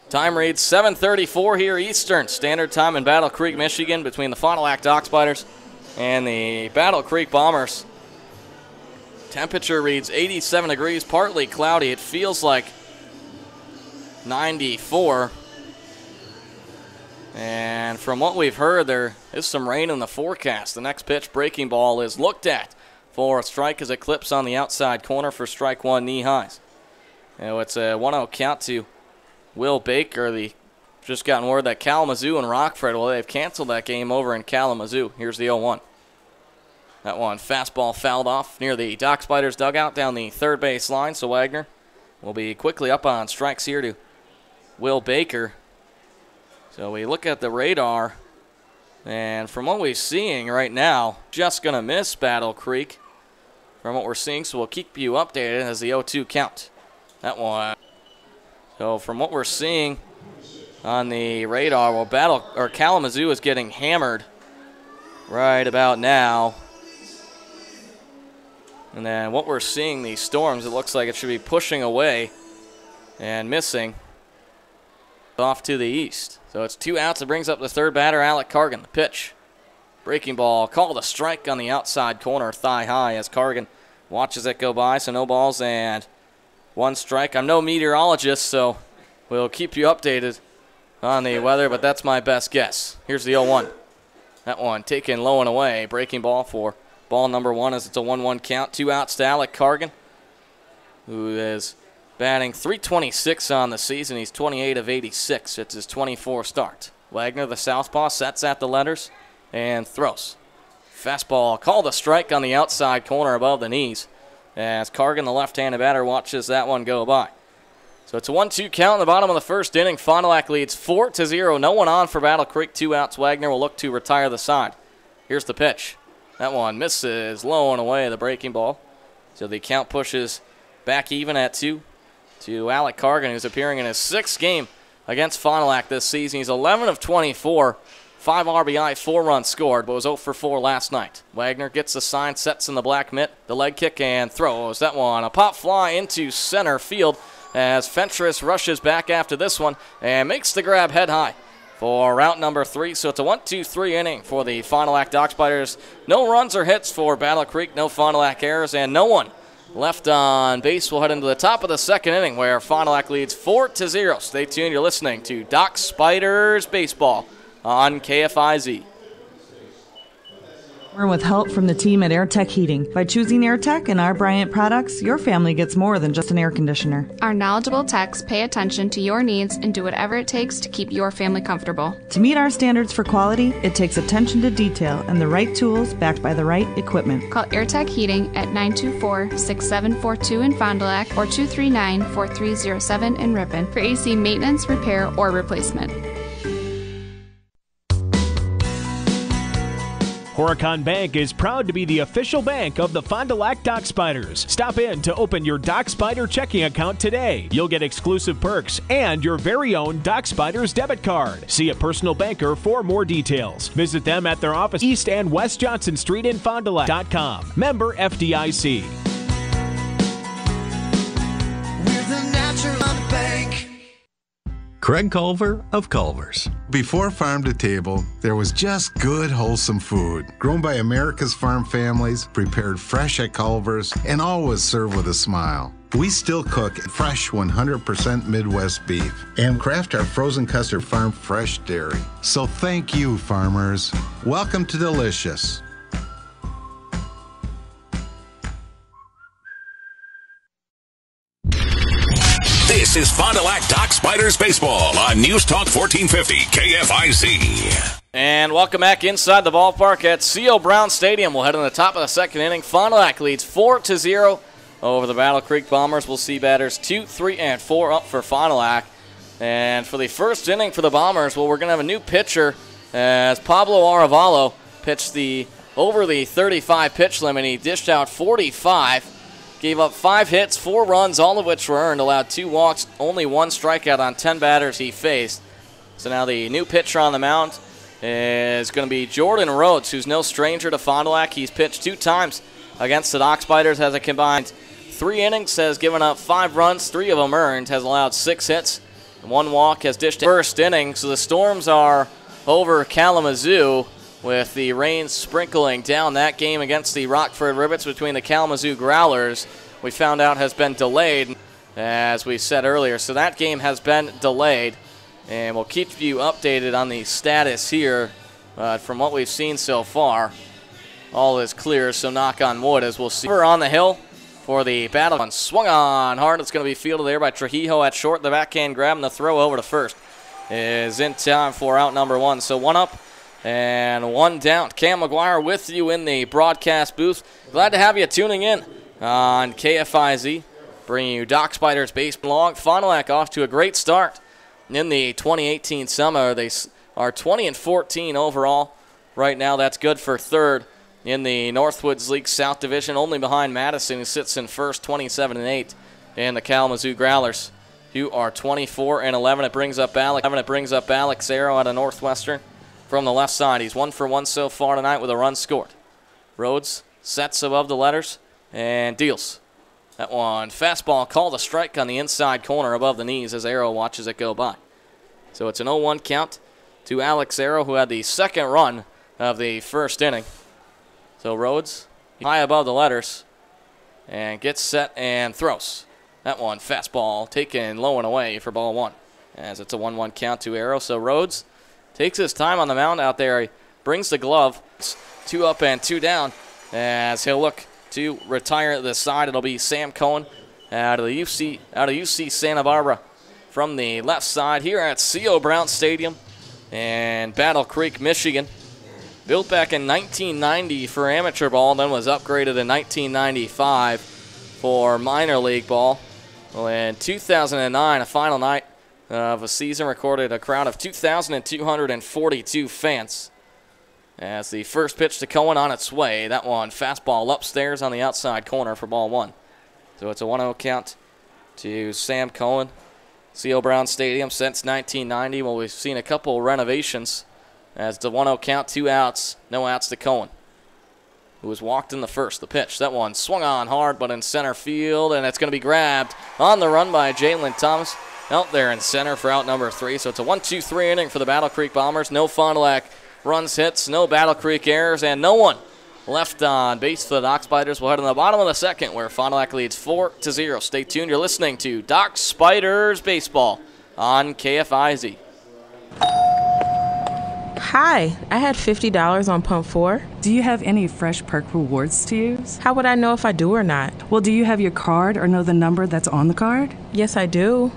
time reads 7:34 here Eastern Standard Time in Battle Creek, Michigan, between the Fond du Lac Dock Spiders and the Battle Creek Bombers. Temperature reads 87 degrees, partly cloudy. It feels like 94. And from what we've heard, there is some rain in the forecast. The next pitch, breaking ball, is looked at for a strike as it clips on the outside corner for strike one, knee highs. It's a 1-0 count to Will Baker. Just gotten word that Kalamazoo and Rockford, well, they've canceled that game over in Kalamazoo. Here's the 0-1. That one, fastball fouled off near the Dock Spiders dugout down the third base line. So Wagner will be quickly up on strikes here to Will Baker. So we look at the radar, and from what we're seeing right now, just going to miss Battle Creek from what we're seeing. So we'll keep you updated as the 0-2 count. That one. So from what we're seeing on the radar, well, Kalamazoo is getting hammered right about now. And then what we're seeing, these storms, it looks like it should be pushing away and missing off to the east. So it's 2 outs. It brings up the third batter, Alec Cargan. The pitch. Breaking ball, called a strike on the outside corner, thigh high, as Cargan watches it go by. So no balls and 1 strike. I'm no meteorologist, so we'll keep you updated on the weather, but that's my best guess. Here's the 0-1. That one taken low and away. Breaking ball for ball number 1 as it's a 1-1 count. 2 outs to Alec Cargan, who is batting .326 on the season. He's 28 of 86. It's his 24th start. Wagner, the southpaw, sets at the letters and throws. Fastball called a strike on the outside corner above the knees as Cargan, the left-handed batter, watches that one go by. So it's a 1-2 count in the bottom of the first inning. Fond du Lac leads 4-0. No one on for Battle Creek. 2 outs. Wagner will look to retire the side. Here's the pitch. That one misses low and away, the breaking ball. So the count pushes back even at 2 to Alec Cargan, who's appearing in his 6th game against Fond du Lac this season. He's 11 of 24, 5 RBI, 4 runs scored, but was 0 for 4 last night. Wagner gets the sign, sets in the black mitt, the leg kick, and throws. That one, a pop fly into center field as Fentress rushes back after this one and makes the grab head high for route number 3. So it's a 1-2-3 inning for the Fond du Lac Dock Spiders. No runs or hits for Battle Creek, no Fond du Lac errors, and no one left on base. We'll head into the top of the second inning where Fond du Lac leads 4-0. Stay tuned. You're listening to Dock Spiders Baseball on KFIZ. We're with help from the team at AirTech Heating. By choosing AirTech and our Bryant products, your family gets more than just an air conditioner. Our knowledgeable techs pay attention to your needs and do whatever it takes to keep your family comfortable. To meet our standards for quality, it takes attention to detail and the right tools backed by the right equipment. Call AirTech Heating at 924-6742 in Fond du Lac or 239-4307 in Ripon for AC maintenance, repair, or replacement. Horicon Bank is proud to be the official bank of the Fond du Lac Dock Spiders. Stop in to open your Dock Spider checking account today. You'll get exclusive perks and your very own Dock Spiders debit card. See a personal banker for more details. Visit them at their office East and West Johnson Street in FondDuLac.com. Member FDIC. We're the Natural Bank. Craig Culver of Culver's. Before farm to table, there was just good, wholesome food. Grown by America's farm families, prepared fresh at Culver's, and always served with a smile. We still cook fresh 100% Midwest beef and craft our frozen custard farm fresh dairy. So thank you, farmers. Welcome to Delicious. This This is Fond du Lac Dock Spiders Baseball on News Talk 1450 KFIZ. And welcome back inside the ballpark at C.O. Brown Stadium. We'll head in the top of the second inning. Fond du Lac leads 4-0 over the Battle Creek Bombers. We'll see batters 2, 3, and 4 up for Fond du Lac. And for the first inning for the Bombers, well, we're going to have a new pitcher as Pablo Arevalo pitched over the 35 pitch limit. He dished out 45, gave up 5 hits, 4 runs, all of which were earned, allowed 2 walks, only 1 strikeout on 10 batters he faced. So now the new pitcher on the mound is going to be Jordan Rhodes, who's no stranger to Fond du Lac. He's pitched 2 times against the Dock Spiders, has a combined 3 innings, has given up 5 runs, 3 of them earned, has allowed 6 hits, 1 walk, has dished first inning. So the Storms are over Kalamazoo with the rain sprinkling down. That game against the Rockford Ribbits between the Kalamazoo Growlers, we found out has been delayed, as we said earlier. So that game has been delayed. And we'll keep you updated on the status here. From what we've seen so far, all is clear, so knock on wood as we'll see. We're on the hill for the battle. One swung on hard. It's going to be fielded there by Trujillo at short. The backhand grab and the throw over to first is in time for out number 1. So 1 up and 1 down. Cam McGuire with you in the broadcast booth. Glad to have you tuning in on KFIZ, bringing you Dock Spiders baseball. Fond du Lac off to a great start in the 2018 summer. They are 20-14 overall right now. That's good for third in the Northwoods League South Division, only behind Madison, who sits in first, 27-8, and the Kalamazoo Growlers, who are 24-11. It brings up Alex Arrow out of Northwestern from the left side. He's 1 for 1 so far tonight with a run scored. Rhodes sets above the letters and deals. That one, fastball called a strike on the inside corner above the knees as Arrow watches it go by. So it's an 0-1 count to Alex Arrow, who had the second run of the first inning. So Rhodes high above the letters and gets set and throws. That one, fastball taken low and away for ball 1, as it's a 1-1 count to Arrow. So Rhodes takes his time on the mound out there. He brings the glove. It's 2 up and 2 down as he'll look to retire at the side. It'll be Sam Cohen out of UC Santa Barbara from the left side here at C.O. Brown Stadium in Battle Creek, Michigan. Built back in 1990 for amateur ball, then was upgraded in 1995 for minor league ball. Well, in 2009, a final night of a season recorded a crowd of 2,242 fans. As the first pitch to Cohen on its way. That one, fastball upstairs on the outside corner for ball 1. So it's a 1-0 count to Sam Cohen. C.O. Brown Stadium since 1990. Well, we've seen a couple renovations as the 1-0 count, 2 outs, no outs to Cohen, who was walked in the first. The pitch, that one swung on hard, but in center field, and it's going to be grabbed on the run by Jalen Thomas out there in center for out number 3. So it's a 1-2-3 inning for the Battle Creek Bombers. No Fond du Lac runs, hits, no Battle Creek errors, and no one left on base for the Dock Spiders. We'll head in the bottom of the second where Fond du Lac leads 4-0. Stay tuned. You're listening to Dock Spiders Baseball on KFIZ. Hi, I had $50 on pump 4. Do you have any Fresh Perk rewards to use? How would I know if I do or not? Well, do you have your card or know the number that's on the card? Yes, I do.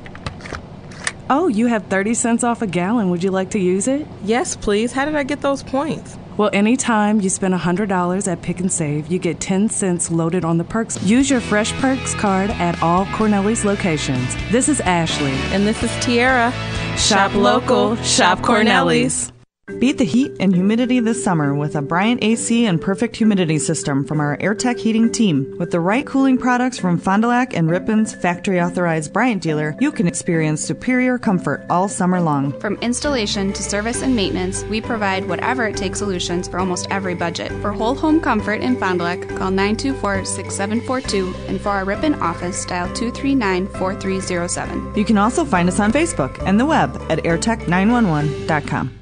Oh, you have 30 cents off a gallon. Would you like to use it? Yes, please. How did I get those points? Well, anytime you spend $100 at Pick and Save, you get 10 cents loaded on the Perks. Use your Fresh Perks card at all Cornelius locations. This is Ashley. And this is Tiara. Shop local, shop Cornelius. Beat the heat and humidity this summer with a Bryant AC and Perfect Humidity System from our AirTech heating team. With the right cooling products from Fond du Lac and Rippon's factory-authorized Bryant dealer, you can experience superior comfort all summer long. From installation to service and maintenance, we provide whatever it takes solutions for almost every budget. For whole home comfort in Fond du Lac, call 924-6742, and for our Rippon office, dial 239-4307. You can also find us on Facebook and the web at airtech911.com.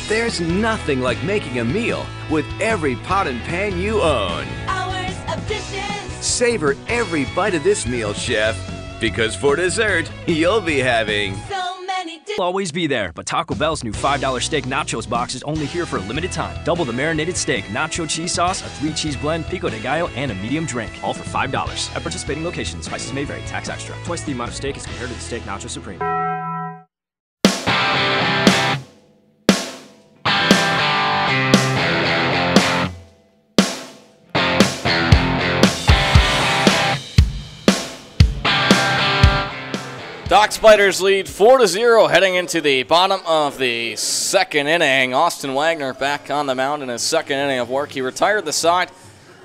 There's nothing like making a meal with every pot and pan you own. Hours of dishes. Savor every bite of this meal, chef, because for dessert, you'll be having So many dishes. always be there, but Taco Bell's new $5 steak nachos box is only here for a limited time. Double the marinated steak, nacho cheese sauce, a 3-cheese blend, pico de gallo, and a medium drink. All for $5. At participating locations, prices may vary. Tax extra. Twice the amount of steak is compared to the Steak Nacho Supreme. Dock Spiders lead 4-0 heading into the bottom of the second inning. Austin Wagner back on the mound in his second inning of work. He retired the side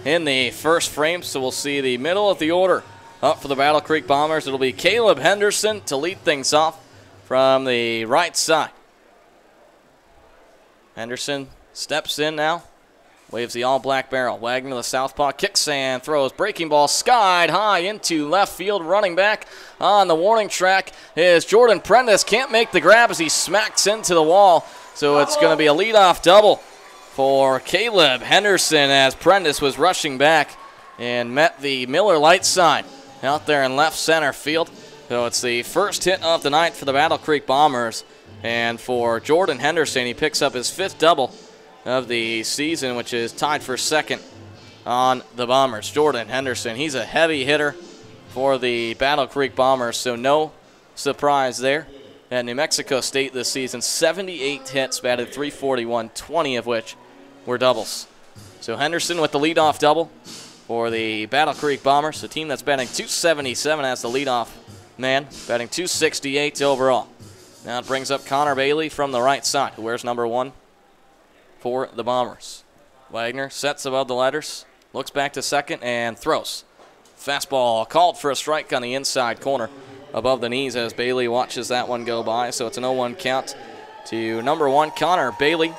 in the first frame, so we'll see the middle of the order up for the Battle Creek Bombers. It'll be Caleb Henderson to lead things off from the right side. Henderson steps in now. Waves the all-black barrel. Wagner, the southpaw, kicks and throws. Breaking ball skied high into left field. Running back on the warning track is Jordan Prentice. Can't make the grab as he smacks into the wall. So it's going to be a leadoff double for Caleb Henderson as Prentice was rushing back and met the Miller Lite sign out there in left center field. So it's the first hit of the night for the Battle Creek Bombers. And for Jordan Henderson, he picks up his 5th double of the season, which is tied for second on the Bombers. Jordan Henderson, he's a heavy hitter for the Battle Creek Bombers, so no surprise there. At New Mexico State this season, 78 hits, batted .341, 20 of which were doubles. So Henderson with the leadoff double for the Battle Creek Bombers, a team that's batting .277 as the leadoff man, batting .268 overall. Now it brings up Connor Bailey from the right side, who wears number 1 for the Bombers. Wagner sets above the letters, looks back to second, and throws. Fastball called for a strike on the inside corner above the knees as Bailey watches that one go by. So it's an 0-1 count to number 1, Connor Bailey,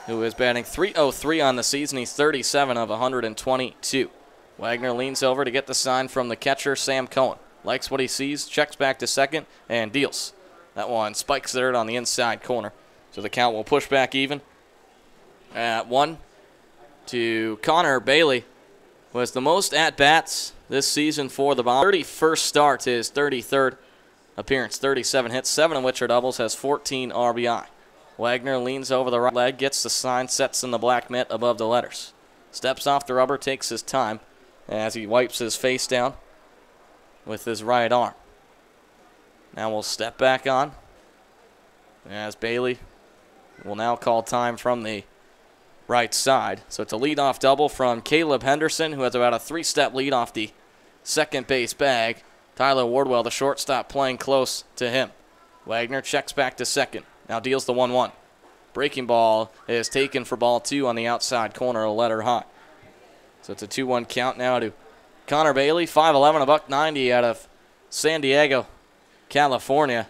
who is batting .303 on the season. He's 37 of 122. Wagner leans over to get the sign from the catcher, Sam Cohen. Likes what he sees, checks back to second, and deals. That one spikes the dirt on the inside corner. So the count will push back even at 1 to Connor Bailey, who has the most at-bats this season for the Bombers. 31st start to his 33rd appearance, 37 hits, 7 of which are doubles, has 14 RBI. Wagner leans over the right leg, gets the sign, sets in the black mitt above the letters. Steps off the rubber, takes his time as he wipes his face down with his right arm. Now we'll step back on as Bailey will now call time from the right side. So it's a leadoff double from Caleb Henderson, who has about a 3-step lead off the second base bag. Tyler Wardwell, the shortstop, playing close to him. Wagner checks back to second. Now deals the 1-1. Breaking ball is taken for ball 2 on the outside corner, a letter high. So it's a 2-1 count now to Connor Bailey, 5'11", $190 out of San Diego, California.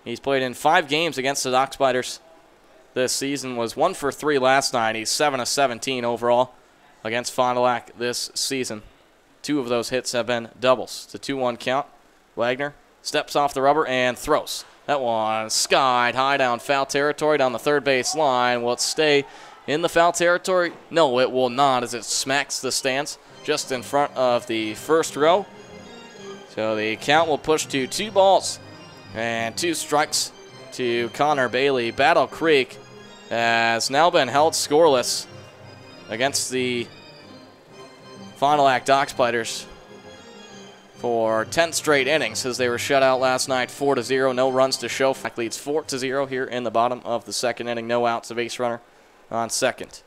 He's played in 5 games against the Dock Spiders this season, was 1 for 3 last night. He's 7 of 17 overall against Fond du Lac this season. 2 of those hits have been doubles. It's a 2-1 count. Wagner steps off the rubber and throws. That one skied high down foul territory down the third base line. Will it stay in the foul territory? No, it will not, as it smacks the stands just in front of the first row. So the count will push to 2 balls and 2 strikes to Connor Bailey. Battle Creek has now been held scoreless against the Fond du Lac Dock Spiders for 10 straight innings, as they were shut out last night 4-0. No runs to show. Fact leads 4-0 here in the bottom of the second inning. No outs, a base runner on second.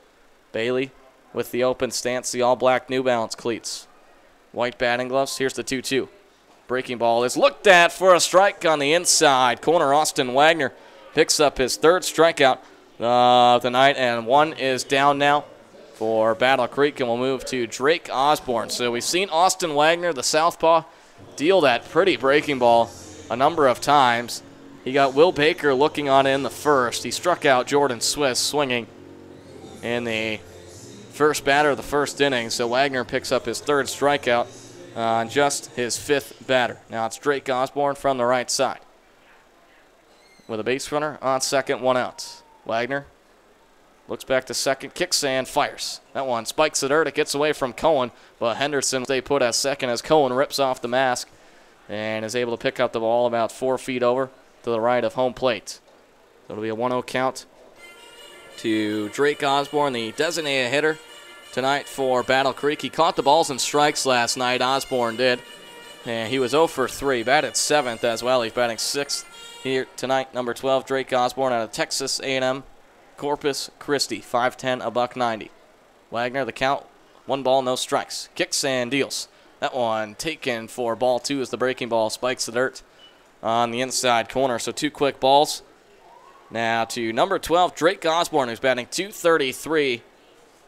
Bailey with the open stance, the all-black New Balance cleats. White batting gloves. Here's the 2-2. Breaking ball is looked at for a strike on the inside corner. Austin Wagner picks up his 3rd strikeout of the night, and 1 is down now for Battle Creek, and we'll move to Drake Osborne. So we've seen Austin Wagner, the southpaw, deal that pretty breaking ball a number of times. He got Will Baker looking on in the first. He struck out Jordan Swiss swinging in the first batter of the first inning, so Wagner picks up his 3rd strikeout on just his 5th batter. Now it's Drake Osborne from the right side with a base runner on second, 1 out. Wagner looks back to second, kicks and fires. That one spikes the dirt. It gets away from Cohen, but Henderson stay put at second as Cohen rips off the mask and is able to pick up the ball about 4 feet over to the right of home plate. So it'll be a 1-0 count to Drake Osborne, the designated hitter tonight for Battle Creek. He caught the balls and strikes last night, Osborne did. And he was 0 for 3, batted 7th as well. He's batting 6th here tonight. Number 12, Drake Osborne out of Texas A&M Corpus Christi, 5'10", $190. Wagner, the count, 1 ball, no strikes. Kicks and deals. That one taken for ball 2 as the breaking ball spikes the dirt on the inside corner. So 2 quick balls. Now to number 12, Drake Osborne, who's batting .233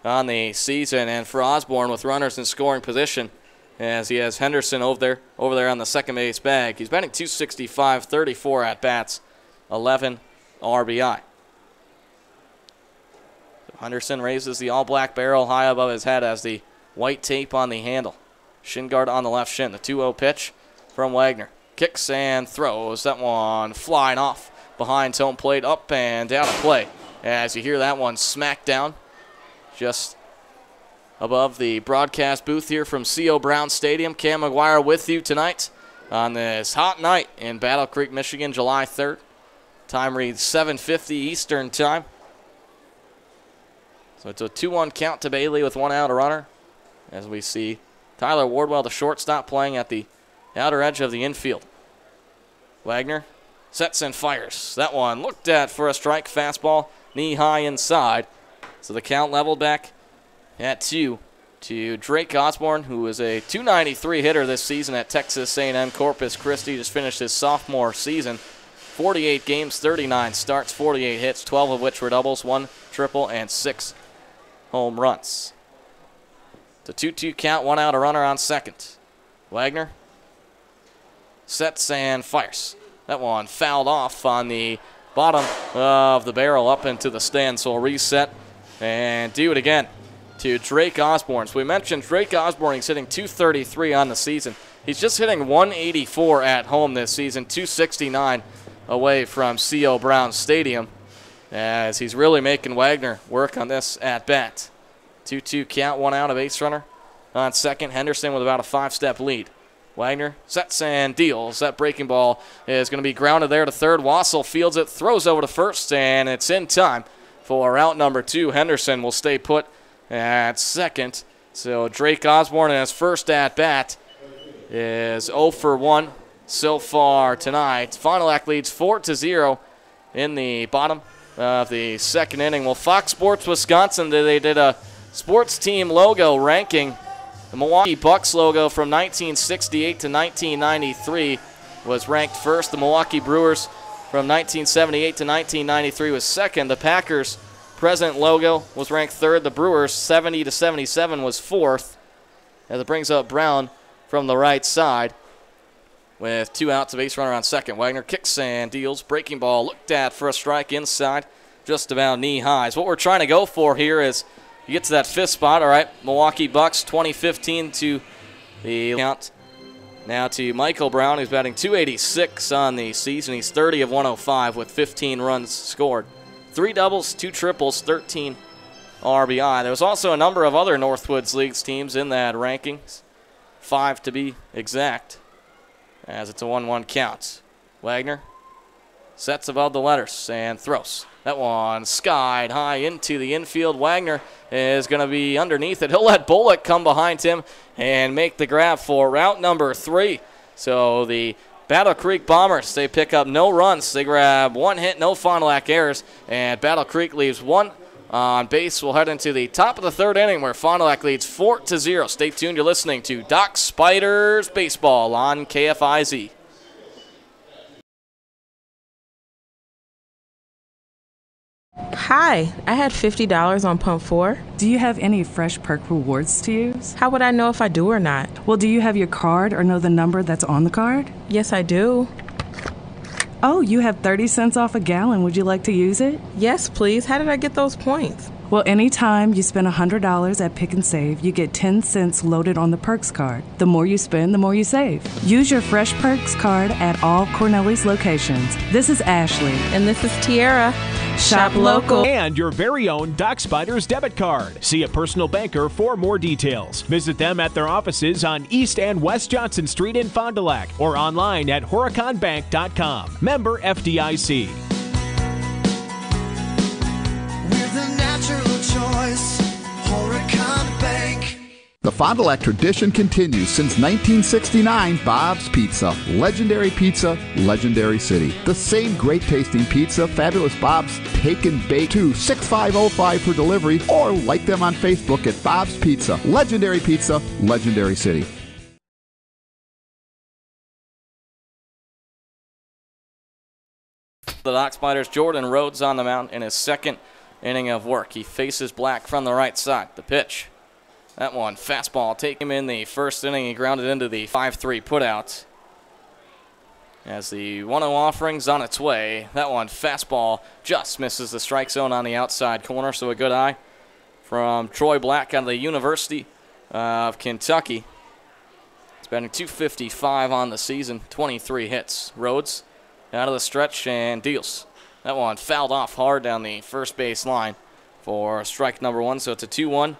on the season. And for Osborne, with runners in scoring position, as he has Henderson over there on the second base bag, he's batting .265, 34 at-bats, 11 RBI. So Henderson raises the all-black barrel high above his head as the white tape on the handle. Shin guard on the left shin. The 2-0 pitch from Wagner. Kicks and throws. That one flying off behind home plate, up and down a play. As you hear that one smack down just above the broadcast booth here from C.O. Brown Stadium. Cam McGuire with you tonight on this hot night in Battle Creek, Michigan, July 3rd. Time reads 7:50 Eastern Time. So it's a 2-1 count to Bailey with 1 out, a runner. As we see Tyler Wardwell, the shortstop, playing at the outer edge of the infield. Wagner sets and fires. That one looked at for a strike, fastball, knee high inside. So the count leveled back at 2 to Drake Osborne, who is a .293 hitter this season at Texas A&M Corpus Christi. Just finished his sophomore season. 48 games, 39 starts, 48 hits, 12 of which were doubles, 1 triple, and 6 home runs. It's a 2-2 count, 1 out, a runner on second. Wagner sets and fires. That one fouled off on the bottom of the barrel up into the stand. So a reset and do it again to Drake Osborne. So we mentioned Drake Osborne, he's hitting .233 on the season. He's just hitting .184 at home this season, .269 away from C.O. Brown Stadium, as he's really making Wagner work on this at-bat. 2-2 count, 1 out, a base runner on second. Henderson with about a 5-step lead. Wagner sets and deals. That breaking ball is going to be grounded there to third. Wassel fields it, throws over to first, and it's in time for out number 2. Henderson will stay put at second. So Drake Osborne in his first at-bat is 0 for 1 so far tonight. Fond du Lac leads 4-0 in the bottom of the second inning. Well, Fox Sports Wisconsin, they did a sports team logo ranking. The Milwaukee Bucks logo from 1968 to 1993 was ranked first. The Milwaukee Brewers from 1978 to 1993 was second. The Packers present logo was ranked third. The Brewers 70 to 77 was fourth. As it brings up Brown from the right side with 2 outs, a base runner on second. Wagner kicks and deals. Breaking ball looked at for a strike inside, just about knee high. So what we're trying to go for here is you get to that 5th spot. All right, Milwaukee Bucks 2015 to the count. Now to Michael Brown, who's batting .286 on the season. He's 30 of 105 with 15 runs scored. 3 doubles, 2 triples, 13 RBI. There was also a number of other Northwoods Leagues teams in that rankings, 5 to be exact, as it's a 1-1 count. Wagner sets above the letters and throws. That one skied high into the infield. Wagner is going to be underneath it. He'll let Bullock come behind him and make the grab for route number 3. So the Battle Creek Bombers, they pick up no runs. They grab 1 hit, no Fond du Lac errors, and Battle Creek leaves 1 on base. We'll head into the top of the 3rd inning where Fond du Lac leads 4-0. Stay tuned. You're listening to Doc Spiders Baseball on KFIZ. Hi, I had $50 on pump 4. Do you have any Fresh Perk rewards to use? How would I know if I do or not? Well, do you have your card or know the number that's on the card? Yes, I do. Oh, you have 30 cents off a gallon. Would you like to use it? Yes, please. How did I get those points? Well, anytime you spend $100 at Pick and Save, you get 10 cents loaded on the Perks card. The more you spend, the more you save. Use your Fresh Perks card at all Cornelli's locations. This is Ashley. And this is Tiara. Shop local. And your very own Doc Spiders debit card. See a personal banker for more details. Visit them at their offices on East and West Johnson Street in Fond du Lac or online at huracanbank.com. Member FDIC. We're the natural choice, Huracan Bank. The Fond du Lac tradition continues since 1969. Bob's Pizza. Legendary pizza, legendary city. The same great tasting pizza, Fabulous Bob's Take and Bake to 6505 for delivery or like them on Facebook at Bob's Pizza. Legendary pizza, legendary city. The Doc Spiders, Jordan Rhodes on the mound in his second inning of work. He faces Black from the right side. The pitch. That one, fastball, take him in the first inning. He grounded into the 5-3 putout. As the 1-0 offering's on its way. That one, fastball, just misses the strike zone on the outside corner, so a good eye from Troy Black out of the University of Kentucky. He's batting .255 on the season, 23 hits. Rhodes out of the stretch and deals. That one fouled off hard down the first base line for strike number 1, so it's a 2-1.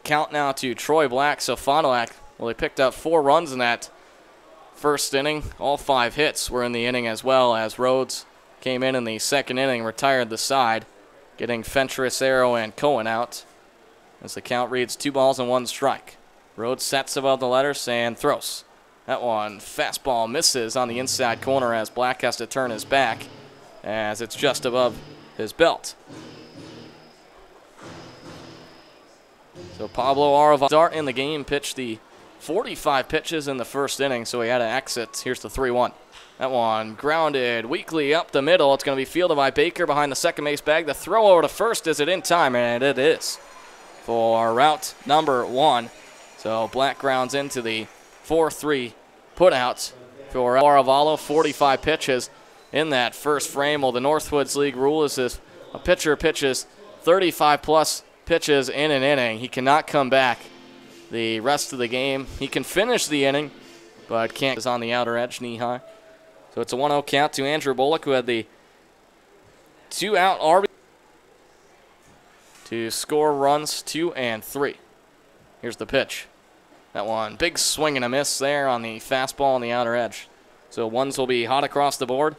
Count now to Troy Black. So Fond du Lac, well, they picked up 4 runs in that first inning. All 5 hits were in the inning as well, as Rhodes came in the second inning, retired the side, getting Fentress, Arrow, and Cohen out. As the count reads 2 balls and 1 strike. Rhodes sets above the letters and throws. That one, fastball, misses on the inside corner as Black has to turn his back as it's just above his belt. So Pablo Arevalo start in the game, pitched the 45 pitches in the first inning, so he had to exit. Here's the 3-1. That one grounded weakly up the middle. It's going to be fielded by Baker behind the second base bag. The throw over to first, is it in time? And it is for route number 1. So Black grounds into the 4-3 putout for Arevalo. 45 pitches in that first frame. Well, the Northwoods League rule is if a pitcher pitches 35-plus pitches in an inning, he cannot come back the rest of the game. He can finish the inning, but can't. Is on the outer edge, knee high. So it's a 1-0 count to Andrew Bullock, who had the 2-out RBI to score runs 2 and 3. Here's the pitch. That one, big swing and a miss there on the fastball on the outer edge. So ones will be hot across the board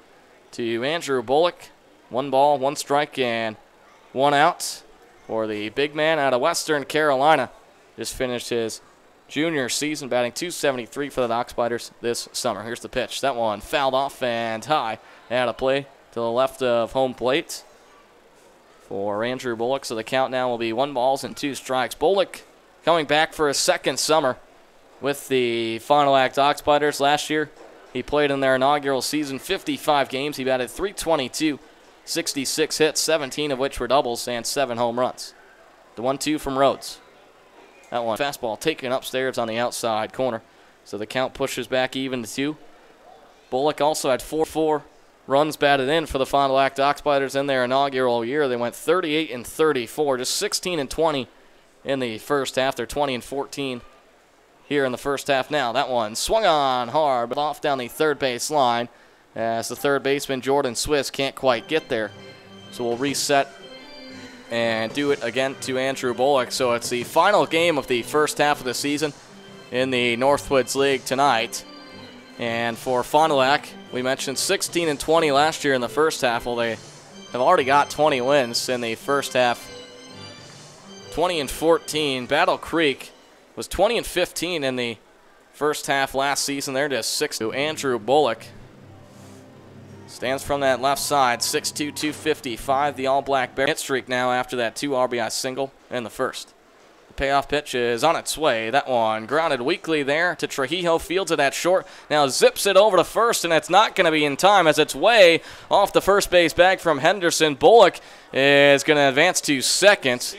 to Andrew Bullock. 1 ball, 1 strike, and 1 out. For the big man out of Western Carolina. Just finished his junior season, batting .273 for the Doc Spiders this summer. Here's the pitch. That one fouled off and high. Out of play to the left of home plate for Andrew Bullock. So the count now will be 1 ball and 2 strikes. Bullock coming back for his second summer with the Fond du Lac Doc Spiders. Last year, he played in their inaugural season 55 games. He batted .322. 66 hits, 17 of which were doubles, and 7 home runs. The 1-2 from Rhodes. That one, fastball taken upstairs on the outside corner. So the count pushes back even to 2. Bullock also had 4 runs batted in for the Fond du Lac Doc Spiders in their inaugural year. They went 38 and 34, just 16 and 20 in the first half. They're 20 and 14 here in the first half now. That one swung on hard, but off down the third base line, as the third baseman, Jordan Swiss, can't quite get there. So we'll reset and do it again to Andrew Bullock. So it's the final game of the first half of the season in the Northwoods League tonight. And for Fond du Lac, we mentioned 16 and 20 last year in the first half. Well, they have already got 20 wins in the first half. 20 and 14. Battle Creek was 20 and 15 in the first half last season. They're just 6 to Andrew Bullock. Stands from that left side, 6'2", 255, the all-black bear. Hit streak now after that 2 RBI single in the first. The payoff pitch is on its way. That one grounded weakly there to Trujillo, fields it at short. Now zips it over to first, and it's not going to be in time as it's way off the first base bag from Henderson. Bullock is going to advance to second,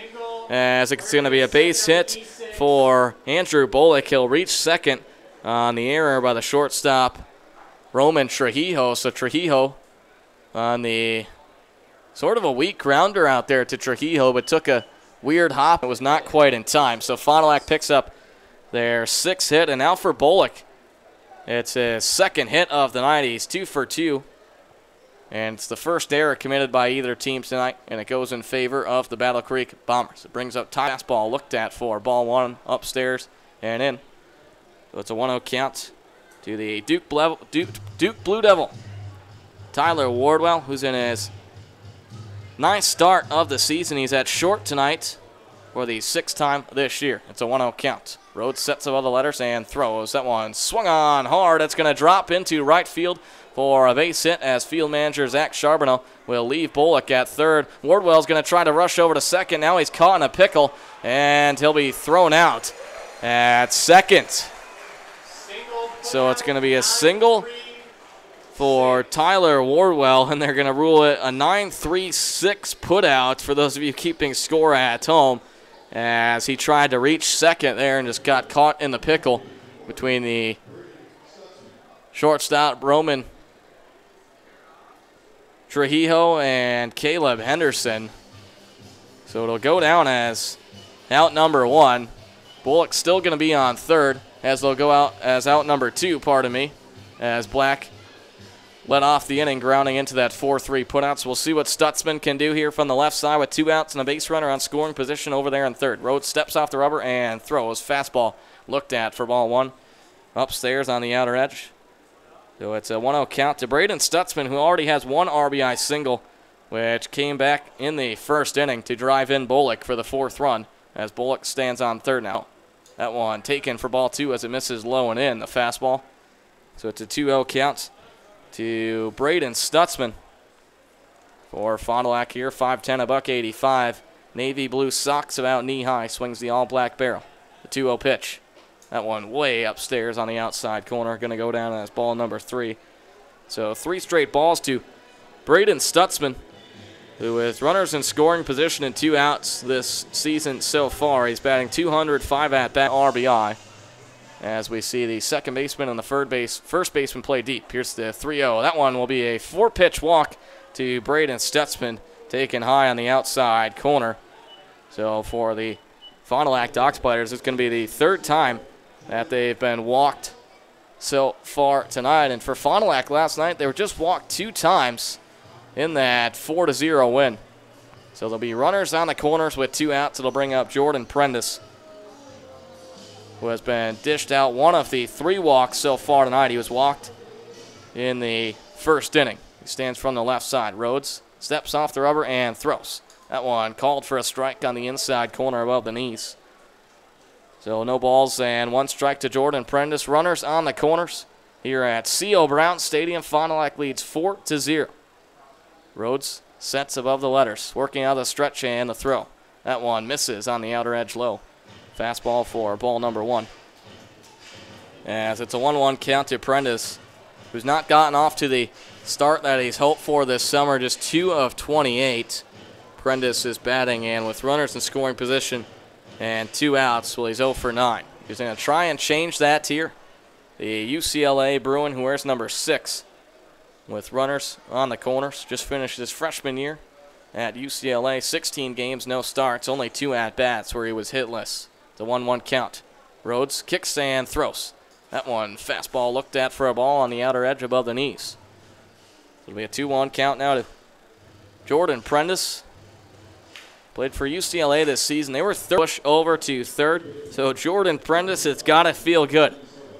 as it's going to be a base hit for Andrew Bullock. He'll reach second on the error by the shortstop, Roman Trujillo. So Trujillo on the sort of a weak grounder out there to Trujillo, but took a weird hop. It was not quite in time. So Fond du Lac picks up their 6th hit, and now for Bullock, it's his 2nd hit of the night. He's 2 for 2 And it's the first error committed by either team tonight, and it goes in favor of the Battle Creek Bombers. It brings up fastball looked at for ball one, upstairs and in. So it's a 1-0 count to the Duke Blue Devil. Tyler Wardwell, who's in his ninth start of the season. He's at short tonight for the 6th time this year. It's a 1-0 count. Rhodes sets above the letters and throws. That one swung on hard. It's going to drop into right field for a base hit as field manager Zach Charbonneau will leave Bullock at third. Wardwell's going to try to rush over to second. Now he's caught in a pickle, and he'll be thrown out at second. So it's going to be a single for Tyler Wardwell, and they're going to rule it a 9-3-6 putout for those of you keeping score at home, as he tried to reach second there and just got caught in the pickle between the shortstop Roman Trujillo and Caleb Henderson. So it'll go down as out number 1. Bullock's still going to be on third, as they'll go out as out number 2, as Black led off the inning, grounding into that 4-3 putout. So we'll see what Stutzman can do here from the left side with 2 outs and a base runner on scoring position over there in third. Rhodes steps off the rubber and throws. Fastball looked at for ball 1. Upstairs on the outer edge. So it's a 1-0 count to Braden Stutzman, who already has 1 RBI single, which came back in the first inning to drive in Bullock for the 4th run, as Bullock stands on third now. That one taken for ball 2 as it misses low and in, the fastball. So it's a 2-0 count to Braden Stutzman for Fond du Lac here. 5'10", $185. Navy blue socks about knee high. Swings the all-black barrel. The 2-0 pitch. That one way upstairs on the outside corner. Going to go down as ball number 3. So 3 straight balls to Braden Stutzman, who with runners in scoring position and 2 outs this season so far, he's batting 200, 5 at-bat RBI. As we see the second baseman and the first baseman play deep. Here's the 3-0. That one will be a 4-pitch walk to Braden Stutzman, taken high on the outside corner. So for the Fond du Lac Dockspiders, it's going to be the 3rd time that they've been walked so far tonight. And for Fond du Lac last night, they were just walked 2 times in that 4-0 win. So there'll be runners on the corners with 2 outs. It'll bring up Jordan Prentice, who has been dished out 1 of the 3 walks so far tonight. He was walked in the first inning. He stands from the left side. Rhodes steps off the rubber and throws. That one called for a strike on the inside corner above the knees. So no balls and 1 strike to Jordan Prentice. Runners on the corners here at C.O. Brown Stadium. Fond du Lac leads 4-0. Rhodes sets above the letters, working out the stretch and the throw. That one misses on the outer edge low. Fastball for ball number 1. As it's a 1-1 count to Prentice, who's not gotten off to the start that he's hoped for this summer, just 2 of 28. Prentice is batting, and with runners in scoring position and 2 outs, well, he's 0 for 9. He's going to try and change that here. The UCLA Bruin, who wears number 6, with runners on the corners, just finished his freshman year at UCLA. 16 games, no starts, only 2 at-bats where he was hitless. The 1-1 count. Rhodes kicks and throws. That one, fastball looked at for a ball on the outer edge above the knees. It'll be a 2-1 count now to Jordan Prentice. Played for UCLA this season. They were push over to third. So Jordan Prentice, it's got to feel good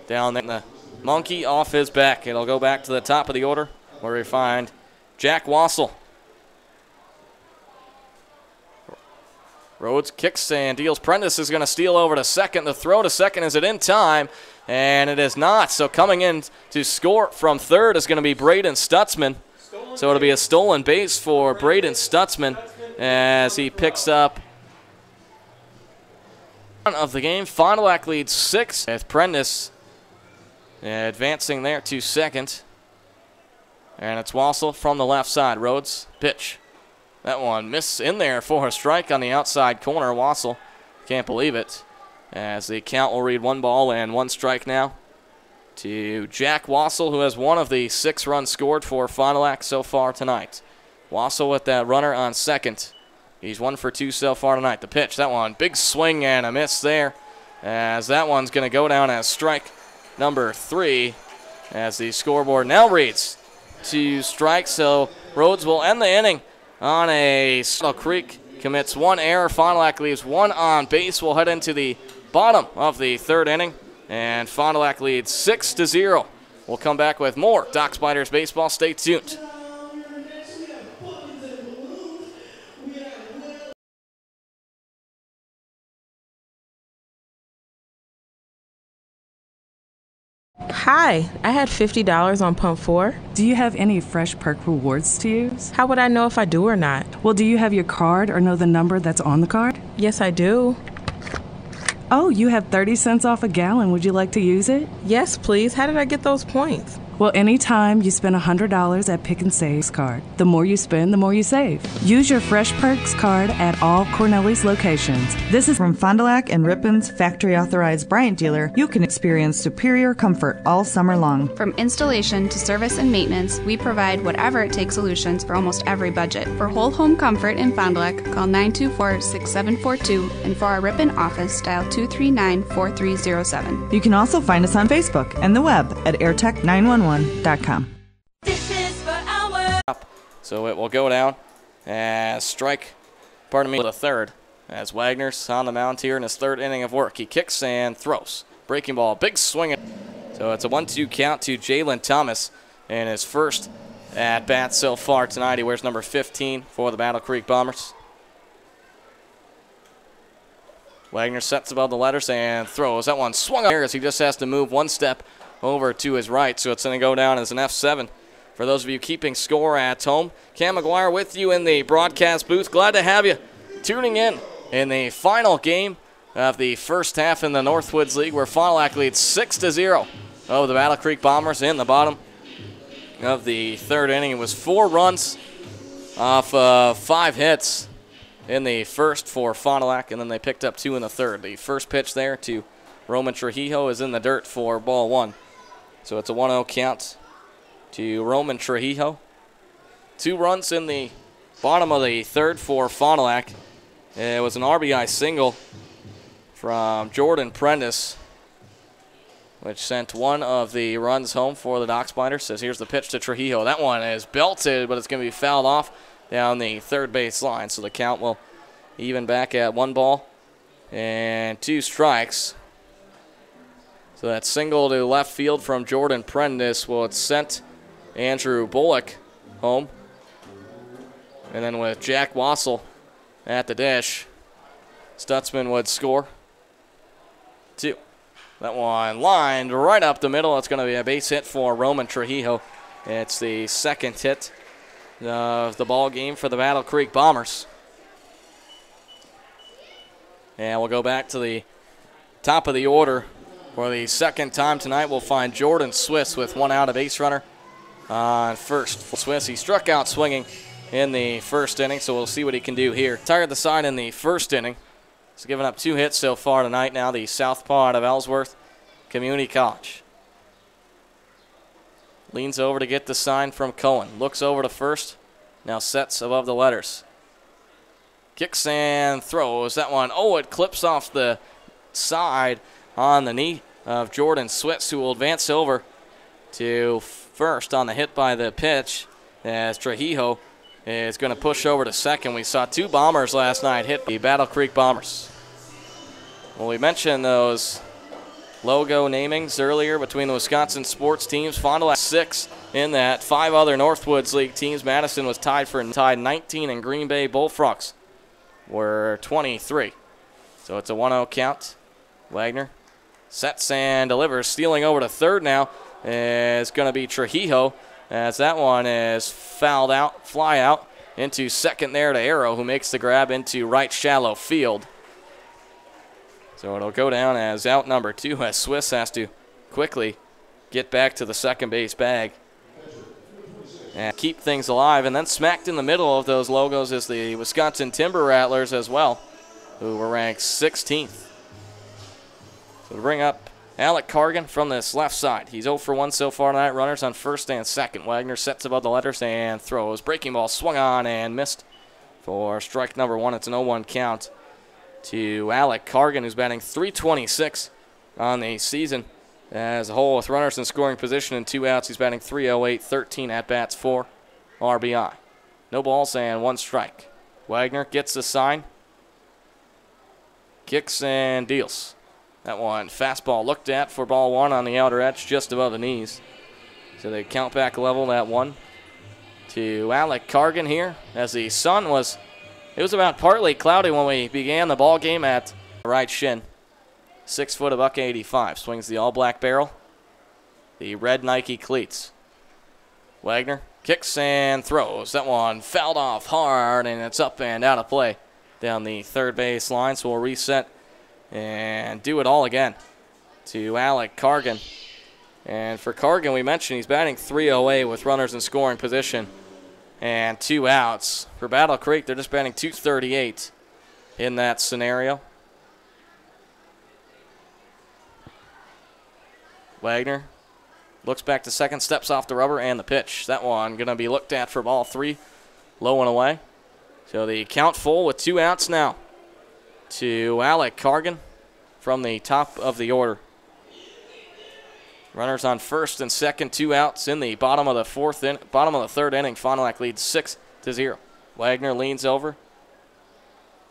down there. The monkey off his back. It'll go back to the top of the order where we find Jack Wassel. Rhodes kicks and deals. Prentice is going to steal over to second. The throw to second, is it in time? And it is not. So coming in to score from third is going to be Braden Stutzman. So it'll be a stolen base for Braden Stutzman as he picks up of the game. Fond du Lac leads 6 with Prentice advancing there to second. And it's Wassel from the left side. Rhodes pitch. That one misses in there for a strike on the outside corner. Wassel can't believe it, as the count will read 1 ball and 1 strike now to Jack Wassel, who has 1 of the 6 runs scored for Fond du Lac so far tonight. Wassel with that runner on second. He's 1 for 2 so far tonight. The pitch, that one, big swing and a miss there, as that one's going to go down as strike number 3, as the scoreboard now reads 2 strikes. So Rhodes will end the inning on a Battle Creek commits 1 error. Fond du Lac leaves 1 on base. We'll head into the bottom of the 3rd inning, and Fond du Lac leads 6-0. We'll come back with more Dock Spiders baseball. Stay tuned. Hi, I had $50 on pump 4. Do you have any fresh perk rewards to use? How would I know if I do or not? Well, do you have your card or know the number that's on the card? Yes, I do. Oh, you have 30 cents off a gallon. Would you like to use it? Yes, please. How did I get those points? Well, anytime you spend $100 at Pick and Save's card, the more you spend, the more you save. Use your Fresh Perks card at all Cornelli's locations. This is from Fond du Lac and Rippon's factory authorized Bryant dealer. You can experience superior comfort all summer long. From installation to service and maintenance, we provide whatever it takes solutions for almost every budget. For whole home comfort in Fond du Lac, call 924-6742, and for our Ripon office, dial 239-4307. You can also find us on Facebook and the web at airtech911.com. This is for our. So it will go down as strike, the 3rd, as Wagner's on the mound here in his 3rd inning of work. He kicks and throws. Breaking ball, big swing. So it's a 1-2 count to Jalen Thomas in his first at bat so far tonight. He wears number 15 for the Battle Creek Bombers. Wagner sets above the letters and throws. That one swung up as he just has to move 1 step over to his right, so it's going to go down as an F7. For those of you keeping score at home, Cam McGuire with you in the broadcast booth. Glad to have you tuning in the final game of the first half in the Northwoods League, where Fond du Lac leads 6-0 over the Battle Creek Bombers in the bottom of the 3rd inning. It was 4 runs off 5 hits in the first for Fond du Lac, and then they picked up 2 in the 3rd. The first pitch there to Roman Trujillo is in the dirt for ball 1. So it's a 1-0 count to Roman Trujillo. 2 runs in the bottom of the 3rd for Fond du Lac. It was an RBI single from Jordan Prentice, which sent 1 of the runs home for the Dock Spiders. Says here's the pitch to Trujillo. That one is belted, but it's going to be fouled off down the 3rd base line. So the count will even back at 1 ball and 2 strikes. So that single to left field from Jordan Prentice will sent Andrew Bullock home. And then with Jack Wassel at the dish, Stutzman would score 2. That one lined right up the middle. It's going to be a base hit for Roman Trujillo. It's the 2nd hit of the ball game for the Battle Creek Bombers. And we'll go back to the top of the order. For the 2nd time tonight, we'll find Jordan Swiss with 1 out, a base runner on first. Swiss, he struck out swinging in the 1st inning, so we'll see what he can do here. Tired the side in the 1st inning. He's given up 2 hits so far tonight. Now the southpaw out of Ellsworth Community College. Leans over to get the sign from Cohen. Looks over to first. Now sets above the letters. Kicks and throws. That one, it clips off the side on the knee of Jordan Swiss, who will advance over to first on the hit by the pitch, as Trujillo is going to push over to second. We saw 2 Bombers last night hit the Battle Creek Bombers. Well, we mentioned those logo namings earlier between the Wisconsin sports teams. Fond du Lac 6 in that. 5 other Northwoods League teams. Madison was tied 19, and Green Bay Bullfrogs were 23. So it's a 1-0 count. Wagner sets and delivers. Stealing over to 3rd now is going to be Trujillo, as that one is fouled out, fly out into 2nd there to Arrow, who makes the grab into right shallow field. So it'll go down as out number 2, as Swiss has to quickly get back to the 2nd base bag and keep things alive. And then smacked in the middle of those logos is the Wisconsin Timber Rattlers as well, who were ranked 16th. So to bring up Alec Cargan from this left side. He's 0 for 1 so far tonight. Runners on 1st and 2nd. Wagner sets above the letters and throws. Breaking ball swung on and missed for strike number 1. It's an 0-1 count to Alec Cargan, who's batting .326 on the season. As a whole, with runners in scoring position and 2 outs, he's batting .308, 13 at-bats, 4 RBI. No balls and 1 strike. Wagner gets the sign. Kicks and deals. That one, fastball looked at for ball 1 on the outer edge, just above the knees. So they count back level that one to Alec Cargan here, as the sun it was about partly cloudy when we began the ball game at the right shin. 6 foot, $185. Swings the all-black barrel. The red Nike cleats. Wagner kicks and throws. That one fouled off hard, and it's up and out of play down the third base line. So we'll reset and do it all again to Alec Cargan. And for Cargan, we mentioned he's batting .308 with runners in scoring position and 2 outs. For Battle Creek, they're just batting .238 in that scenario. Wagner looks back to second, steps off the rubber, and the pitch. That one going to be looked at for ball 3, low and away. So the count full with 2 outs now to Alec Cargan from the top of the order. Runners on first and second, 2 outs in the bottom of the third inning. Fond du Lac leads 6-0. Wagner leans over,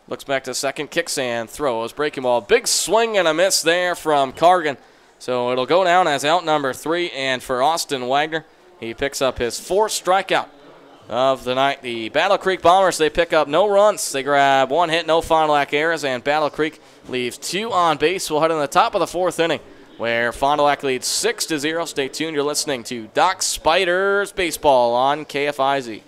looks back to second, kicks and throws. Breaking ball, big swing and a miss there from Cargan. So it'll go down as out number 3, and for Austin Wagner, he picks up his 4th strikeout of the night. The Battle Creek Bombers, they pick up no runs. They grab 1 hit, no Fond du Lac errors, and Battle Creek leaves 2 on base. We'll head in the top of the 4th inning, where Fond du Lac leads 6-0. Stay tuned. You're listening to Doc Spiders Baseball on KFIZ.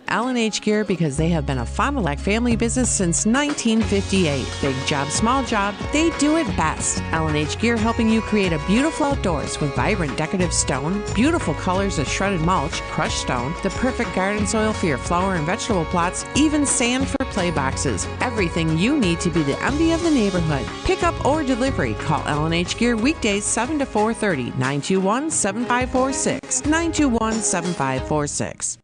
Allen H. Gear, because they have been a Fond du Lac family business since 1958. Big job, small job, they do it best. Allen H. Gear helping you create a beautiful outdoors with vibrant decorative stone, beautiful colors of shredded mulch, crushed stone, the perfect garden soil for your flower and vegetable plots, even sand for play boxes. Everything you need to be the envy of the neighborhood. Pick up or delivery. Call Allen H. Gear weekdays 7 to 4:30, 921-7546, 921-7546.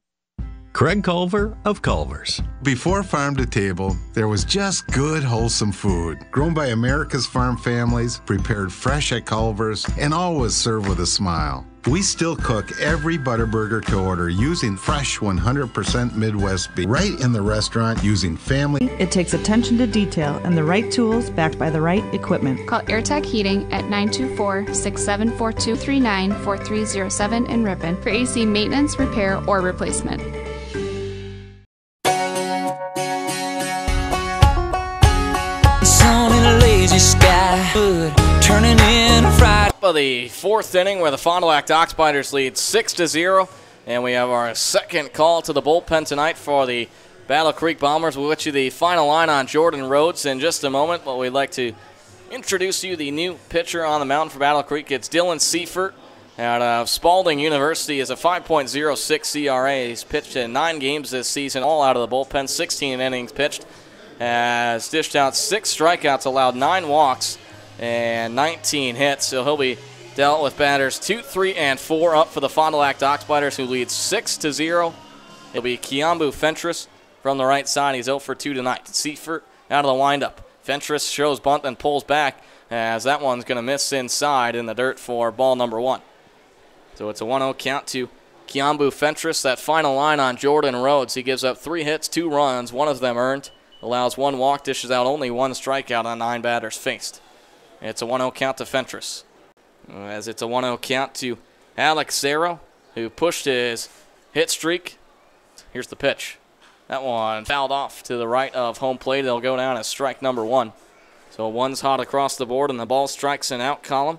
Craig Culver of Culver's. Before farm to table, there was just good, wholesome food. Grown by America's farm families, prepared fresh at Culver's, and always served with a smile. We still cook every Butterburger to order using fresh 100% Midwest beef right in the restaurant using family. It takes attention to detail and the right tools backed by the right equipment. Call AirTech Heating at 924-6742-394307 in Ripon for AC maintenance, repair, or replacement. Sky, turning in Friday. Of the 4th inning, where the Fond du Lac Doc Spiders lead 6-0, and we have our second call to the bullpen tonight for the Battle Creek Bombers. We'll get you the final line on Jordan Rhodes in just a moment, but we'd like to introduce you the new pitcher on the mound for Battle Creek. It's Dylan Seifert out of Spalding University. Is a 5.06 CRA. He's pitched in 9 games this season, all out of the bullpen, 16 innings pitched. Has dished out 6 strikeouts, allowed 9 walks, and 19 hits. So he'll be dealt with batters 2, 3, and 4 up for the Fond du Lac Doc Spiders, who leads 6-0. It'll be Kiambu Fentress from the right side. He's 0 for 2 tonight. Seifert out of the windup. Fentress shows bunt and pulls back, as that one's going to miss inside in the dirt for ball number 1. So it's a 1-0 count to Kiambu Fentress. That final line on Jordan Rhodes. He gives up 3 hits, 2 runs, 1 of them earned. Allows 1 walk, dishes out only 1 strikeout on 9 batters faced. It's a 1-0 count to Fentress. As it's a 1-0 count to Alex Zero, who pushed his hit streak. Here's the pitch. That one fouled off to the right of home plate. It'll go down as strike number 1. So 1's hot across the board, and the ball strikes in out column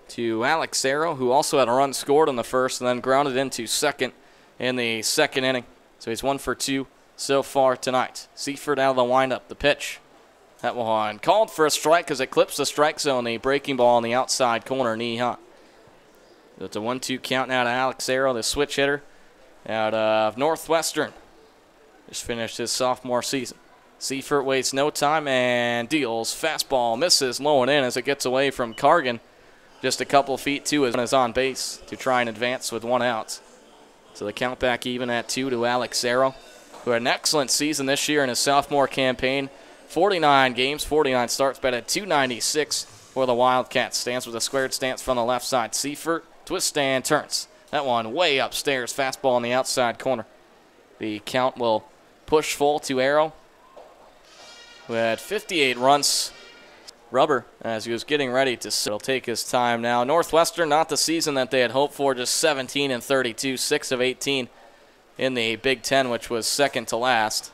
to Alex Zero, who also had a run scored in the first and then grounded into second in the second inning. So he's 1 for 2. So far tonight. Seifert out of the windup. The pitch. That one called for a strike because it clips the strike zone. The breaking ball on the outside corner, knee high. It's a 1-2 count now to Alex Arrow, the switch hitter out of Northwestern. Just finished his sophomore season. Seifert wastes no time and deals. Fastball misses low and in as it gets away from Cargan. Just a couple feet to his on base to try and advance with 1 out. So the count back even at 2 to Alex Arrow, who had an excellent season this year in his sophomore campaign. 49 games, 49 starts, batted .296, for the Wildcats. Stands with a squared stance from the left side. Seifert twists and turns. That one way upstairs. Fastball on the outside corner. The count will push full to Arrow, who had 58 runs. Rubber, as he was getting ready to sit, will take his time now. Northwestern, not the season that they had hoped for, just 17-32, 6 of 18 in the Big Ten, which was second to last.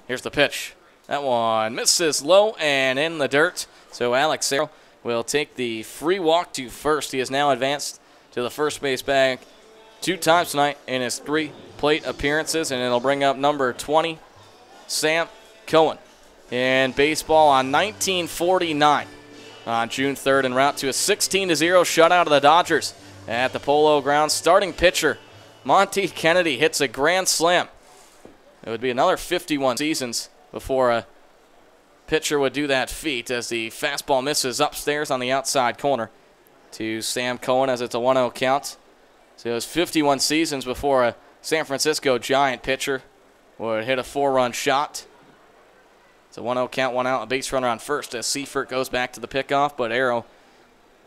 Here's the pitch. That one misses low and in the dirt. So Alex Arrow will take the free walk to first. He has now advanced to the first base bag 2 times tonight in his 3 plate appearances, and it'll bring up number 20, Sam Cohen. In baseball on 1949 on June 3rd, en route to a 16-0 shutout of the Dodgers at the Polo Grounds. Starting pitcher Monty Kennedy hits a grand slam. It would be another 51 seasons before a pitcher would do that feat, as the fastball misses upstairs on the outside corner to Sam Cohen, as it's a 1-0 count. So it was 51 seasons before a San Francisco Giant pitcher would hit a 4-run shot. It's a 1-0 count, 1 out, a base runner on first as Seifert goes back to the pickoff, but Arrow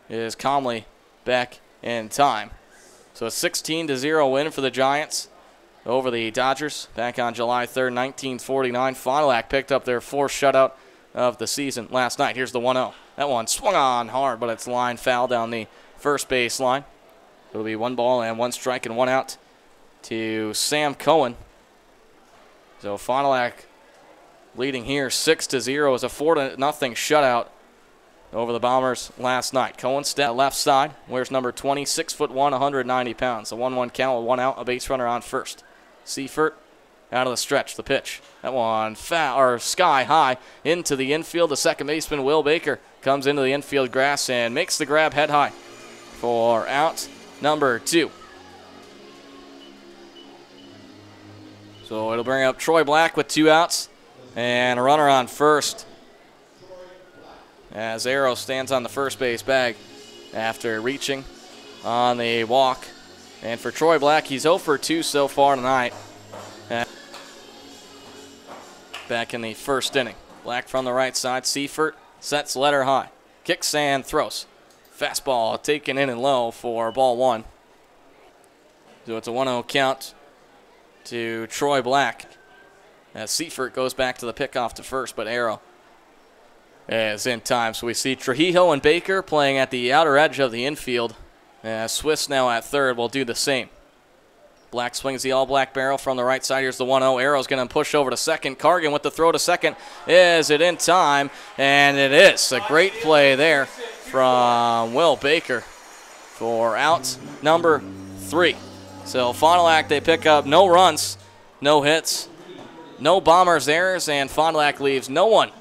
is calmly back in time. So a 16-0 win for the Giants over the Dodgers back on July 3rd, 1949. Fond du Lac picked up their 4th shutout of the season last night. Here's the 1-0. That one swung on hard, but it's line foul down the first base line. It'll be 1 ball and 1 strike and 1 out to Sam Cohen. So Fond du Lac leading here 6-0 as a 4-0 shutout over the Bombers last night. Cohen step left side. Wears number 20, 6'1", 190 pounds. A 1-1 count with 1 out, a base runner on first. Seifert out of the stretch. The pitch. That one sky high into the infield. The second baseman, Will Baker, comes into the infield grass and makes the grab head high for out number 2. So it'll bring up Troy Black with 2 outs and a runner on first, as Arrow stands on the first base bag after reaching on the walk. And for Troy Black, he's 0 for 2 so far tonight. Back in the first inning. Black from the right side. Seifert sets letter high. Kicks and throws. Fastball taken in and low for ball 1. So it's a 1-0 count to Troy Black, as Seifert goes back to the pickoff to first, but Arrow is in time. So we see Trujillo and Baker playing at the outer edge of the infield. Swiss now at third will do the same. Black swings the all-black barrel from the right side. Here's the 1-0. Arrow's going to push over to second. Cargan with the throw to second. Is it in time? And it is. A great play there from Will Baker for out number 3. So Fond du Lac, they pick up no runs, no hits, no Bombers errors, and Fond du Lac leaves no one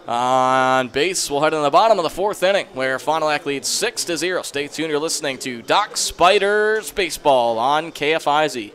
on base. We'll head in the bottom of the 4th inning, where Fond du Lac leads 6-0. Stay tuned. You're listening to Doc Spiders Baseball on KFIZ.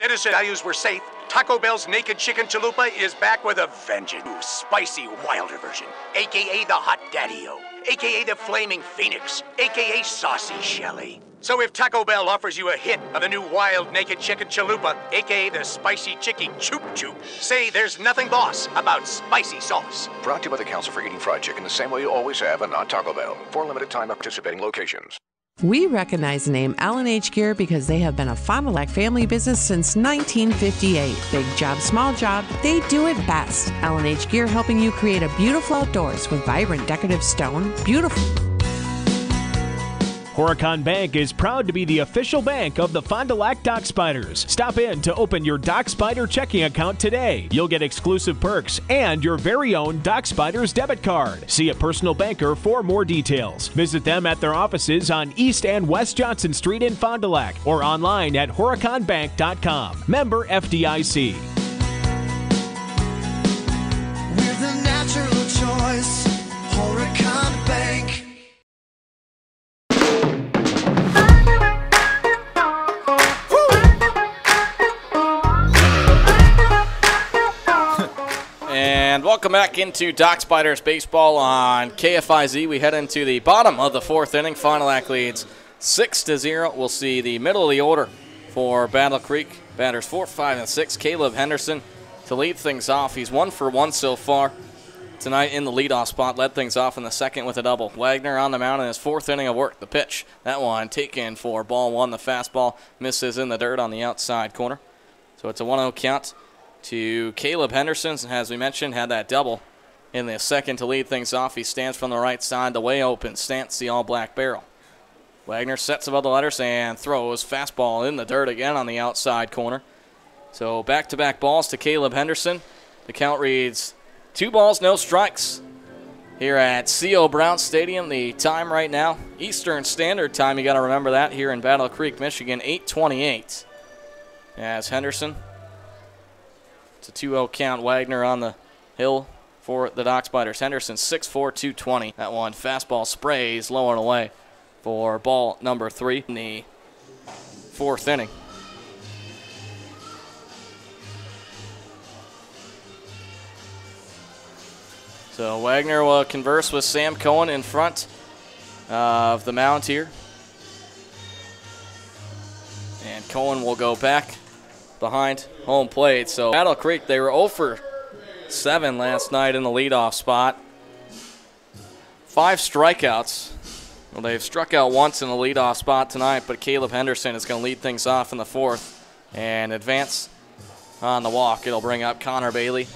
Citizen values were safe. Taco Bell's Naked Chicken Chalupa is back with a vengeance. New spicy, wilder version, a.k.a. the Hot Daddy-O, a.k.a. the Flaming Phoenix, a.k.a. Saucy Shelly. So if Taco Bell offers you a hit of the new wild Naked Chicken Chalupa, a.k.a. the Spicy Chicky Choop Choop, say there's nothing boss about spicy sauce. Brought to you by the Council for Eating Fried Chicken the same way you always have and not Taco Bell. For a limited time at participating locations. We recognize the name Allen H. Gear because they have been a Fond du Lac family business since 1958. Big job, small job, they do it best. Allen H. Gear helping you create a beautiful outdoors with vibrant decorative stone. Beautiful. Horicon Bank is proud to be the official bank of the Fond du Lac Doc Spiders. Stop in to open your Doc Spider checking account today. You'll get exclusive perks and your very own Doc Spiders debit card. See a personal banker for more details. Visit them at their offices on East and West Johnson Street in Fond du Lac or online at horiconbank.com. Member FDIC. We're the natural choice, Horicon Bank. And welcome back into Doc Spiders Baseball on KFIZ. We head into the bottom of the 4th inning. Fond du Lac leads 6-0. We'll see the middle of the order for Battle Creek Batters 4, 5, and 6. Caleb Henderson to lead things off. He's 1 for 1 so far tonight in the leadoff spot. Led things off in the second with a double. Wagner on the mound in his 4th inning of work. The pitch, that one taken for ball 1. The fastball misses in the dirt on the outside corner. So it's a 1-0 count to Caleb Henderson. As we mentioned, had that double in the second to lead things off. He stands from the right side, the way open stance, the all-black barrel. Wagner sets above the letters and throws. Fastball in the dirt again on the outside corner. So back-to-back balls to Caleb Henderson. The count reads 2 balls, no strikes here at C.O. Brown Stadium. The time right now, Eastern Standard Time, you got to remember that, here in Battle Creek, Michigan, 8:28. As Henderson, it's a 2-0 count. Wagner on the hill for the Dock Spiders. Henderson 6'4", 220. That one fastball sprays low and away for ball number 3 in the 4th inning. So Wagner will converse with Sam Cohen in front of the mound here. And Cohen will go back behind home plate. So Battle Creek, they were 0 for 7 last night in the leadoff spot. 5 strikeouts. Well, they've struck out once in the leadoff spot tonight, but Caleb Henderson is going to lead things off in the 4th and advance on the walk. It'll bring up Connor Bailey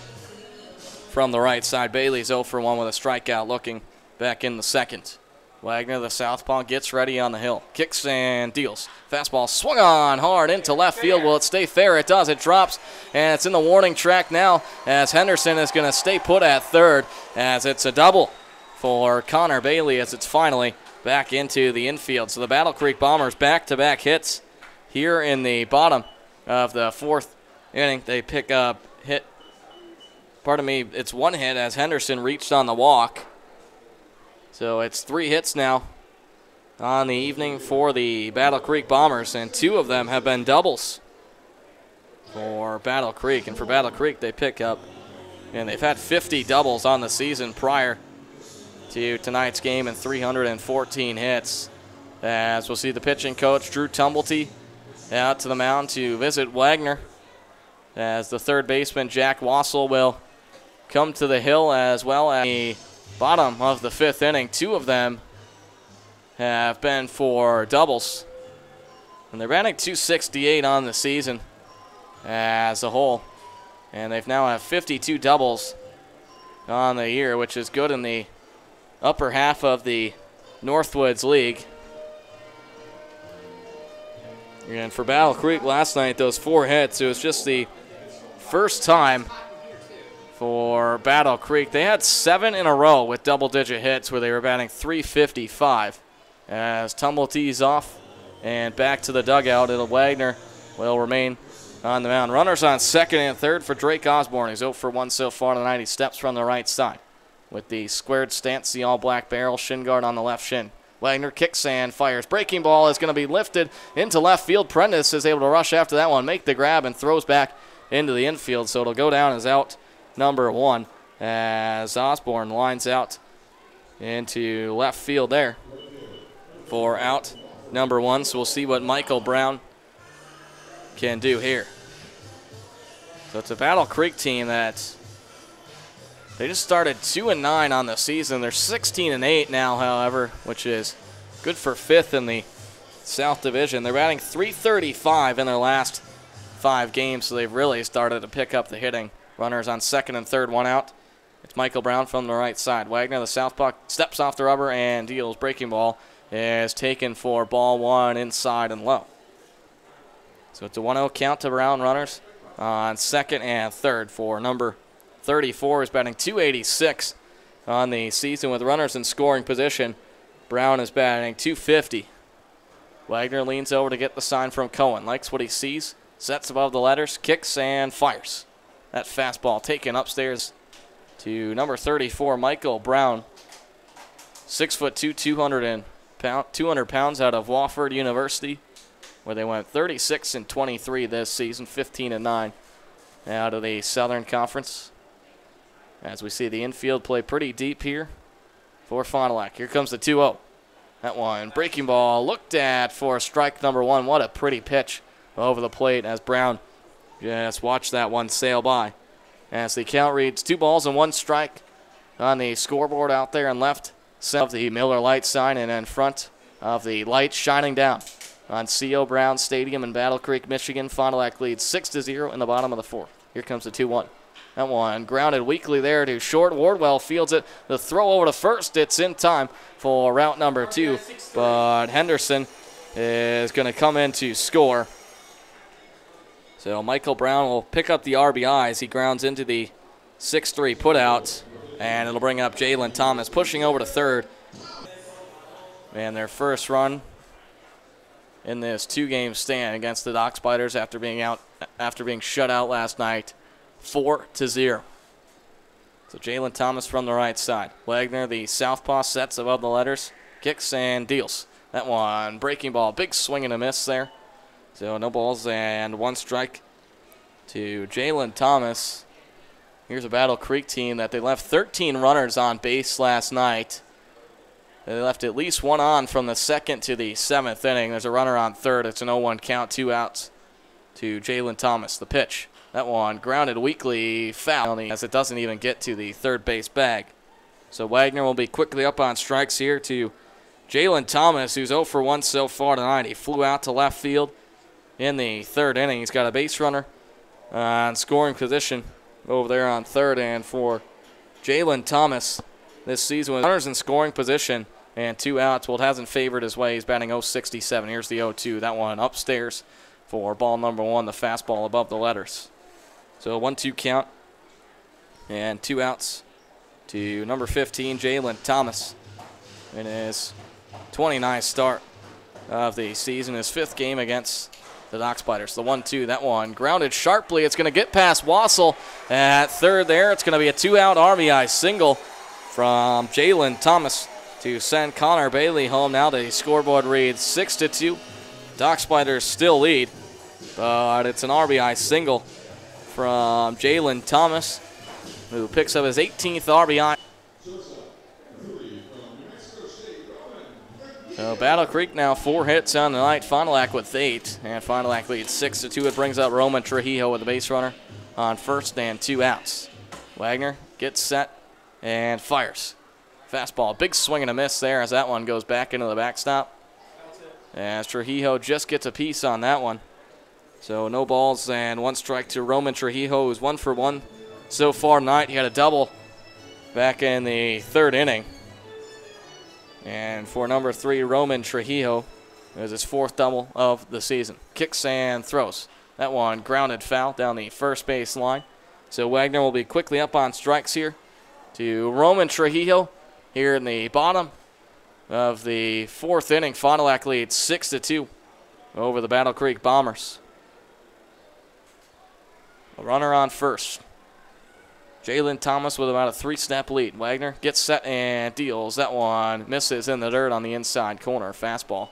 from the right side. Bailey's 0 for 1 with a strikeout, looking back in the 2nd. Wagner, the southpaw, gets ready on the hill. Kicks and deals. Fastball swung on hard into left field. Will it stay fair? It does. It drops, and it's in the warning track now as Henderson is going to stay put at third as it's a double for Connor Bailey as it's finally back into the infield. So the Battle Creek Bombers back-to-back hits here in the bottom of the 4th inning. They pick up it's 1 hit as Henderson reached on the walk. So it's 3 hits now on the evening for the Battle Creek Bombers, and 2 of them have been doubles for Battle Creek. And for Battle Creek, they pick up, and they've had 50 doubles on the season prior to tonight's game and 314 hits. As we'll see the pitching coach, Drew Tumblety, out to the mound to visit Wagner, as the third baseman, Jack Wassel, will come to the hill as well. At the bottom of the 5th inning, 2 of them have been for doubles. And they're batting .268 on the season as a whole. And they've now have 52 doubles on the year, which is good in the upper half of the Northwoods League. And for Battle Creek last night, those 4 hits, it was just the first time for Battle Creek. They had 7 in a row with double-digit hits where they were batting .355. As Tumblety's off and back to the dugout, Wagner will remain on the mound. Runners on 2nd and 3rd for Drake Osborne. He's 0 for 1 so far tonight. He steps from the right side with the squared stance, the all-black barrel, shin guard on the left shin. Wagner kicks and fires. Breaking ball is going to be lifted into left field. Prentice is able to rush after that one, make the grab, and throws back into the infield. So it'll go down as out number 1 as Osborne lines out into left field there for out number 1. So we'll see what Michael Brown can do here. So it's a Battle Creek team that they just started 2-9 on the season. They're 16-8 now, however, which is good for 5th in the South Division. They're batting .335 in their last 5 games, so they've really started to pick up the hitting. Runners on 2nd and 3rd, 1 out. It's Michael Brown from the right side. Wagner, the southpaw, steps off the rubber and deals. Breaking ball is taken for ball 1 inside and low. So it's a 1-0 count to Brown. Runners on 2nd and 3rd for number 34 is batting .286 on the season with runners in scoring position. Brown is batting .250. Wagner leans over to get the sign from Cohen. Likes what he sees. Sets above the letters. Kicks and fires. That fastball taken upstairs to number 34, Michael Brown. 6'2", 200 pounds out of Wofford University, where they went 36-23 this season, 15-9 out of the Southern Conference. As we see the infield play pretty deep here for Fond du Lac. Here comes the 2-0. That one, breaking ball, looked at for strike number 1. What a pretty pitch over the plate as Brown Just watch that one sail by. As the count reads 2 balls and 1 strike on the scoreboard out there in left side of the Miller Lite sign and in front of the light shining down on C.O. Brown Stadium in Battle Creek, Michigan. Fond du Lac leads 6-0 in the bottom of the 4th. Here comes the 2-1. That one grounded weakly there to short. Wardwell fields it. The throw over to first. It's in time for route number 2, but Henderson is going to come in to score. So Michael Brown will pick up the RBI as he grounds into the 6-3 putout, and it'll bring up Jalen Thomas pushing over to third. And their first run in this 2-game stand against the Dock Spiders after being shut out last night, 4-0. So Jalen Thomas from the right side. Wagner, the southpaw, sets above the letters, kicks and deals. That one, breaking ball, big swing and a miss there. So no balls and 1 strike to Jalen Thomas. Here's a Battle Creek team that they left 13 runners on base last night. They left at least 1 on from the 2nd to the 7th inning. There's a runner on third. It's an 0-1 count, 2 outs to Jalen Thomas. The pitch. That one grounded weakly, foul as it doesn't even get to the third base bag. So Wagner will be quickly up on strikes here to Jalen Thomas, who's 0 for 1 so far tonight. He flew out to left field in the 3rd inning. He's got a base runner on scoring position over there on third. And for Jalen Thomas this season with runners in scoring position and 2 outs, well, it hasn't favored his way. He's batting .067. Here's the 0-2. That one upstairs for ball number 1, the fastball above the letters. So 1-2 count and 2 outs to number 15, Jalen Thomas, in his 29th start of the season, his 5th game against the Dock Spiders. The 1-2, that one grounded sharply. It's going to get past Wassel at third there. It's going to be a 2-out RBI single from Jalen Thomas to send Connor Bailey home. Now the scoreboard reads 6-2. Dock Spiders still lead, but it's an RBI single from Jalen Thomas, who picks up his 18th RBI. So Battle Creek now 4 hits on the night. Fond du Lac with 8, and Fond du Lac leads 6-2. It brings up Roman Trujillo with the base runner on first and 2 outs. Wagner gets set and fires. Fastball, big swing and a miss there as that one goes back into the backstop. As Trujillo just gets a piece on that one. So no balls and 1 strike to Roman Trujillo, who's 1 for 1 so far tonight. He had a double back in the 3rd inning. And for number 3, Roman Trujillo, it was his 4th double of the season. Kicks and throws. That one grounded foul down the first base line. So Wagner will be quickly up on strikes here to Roman Trujillo here in the bottom of the 4th inning. Fond du Lac leads 6-2 over the Battle Creek Bombers. A runner on first. Jalen Thomas with about a 3-step lead. Wagner gets set and deals. That one misses in the dirt on the inside corner. Fastball.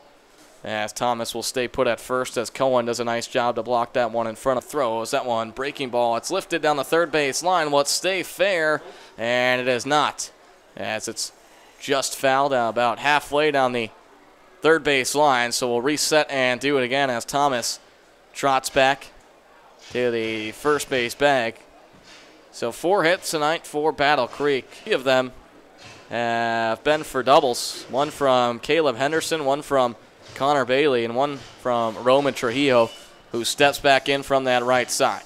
As Thomas will stay put at first as Cohen does a nice job to block that one in front of throws. That one breaking ball. It's lifted down the third base line. Will it stay fair? And it is not, as it's just fouled about halfway down the third base line. So we'll reset and do it again as Thomas trots back to the first base bag. So 4 hits tonight for Battle Creek. 3 of them have been for doubles. 1 from Caleb Henderson, 1 from Connor Bailey, and 1 from Roman Trujillo, who steps back in from that right side.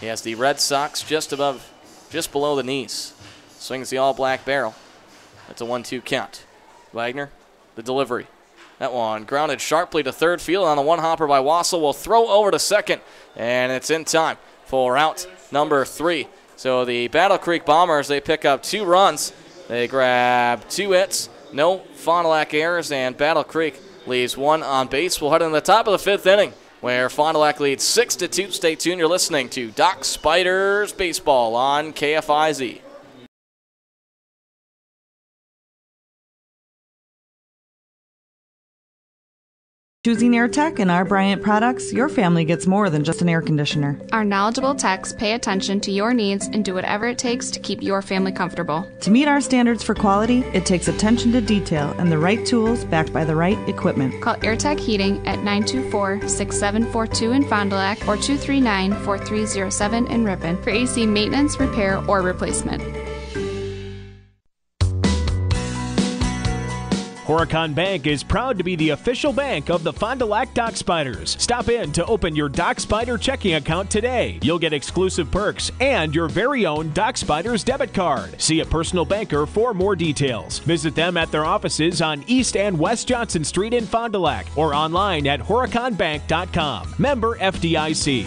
He has the Red Sox just below the knees. Swings the all-black barrel. That's a 1-2 count. Wagner, the delivery. That one grounded sharply to third field on the 1-hopper by Wassel. Will throw over to second, and it's in time for out number 3. So the Battle Creek Bombers, they pick up 2 runs. They grab 2 hits, no Fond du Lac errors, and Battle Creek leaves 1 on base. We'll head in the top of the 5th inning, where Fond du Lac leads 6-2. Stay tuned. You're listening to Dock Spiders Baseball on KFIZ. Choosing AirTech and our Bryant products, your family gets more than just an air conditioner. Our knowledgeable techs pay attention to your needs and do whatever it takes to keep your family comfortable. To meet our standards for quality, it takes attention to detail and the right tools backed by the right equipment. Call AirTech Heating at 924-6742 in Fond du Lac or 239-4307 in Ripon for AC maintenance, repair, or replacement. Horicon Bank is proud to be the official bank of the Fond du Lac Dock Spiders. Stop in to open your Dock Spider checking account today. You'll get exclusive perks and your very own Dock Spiders debit card. See a personal banker for more details. Visit them at their offices on East and West Johnson Street in Fond du Lac or online at horiconbank.com. Member FDIC.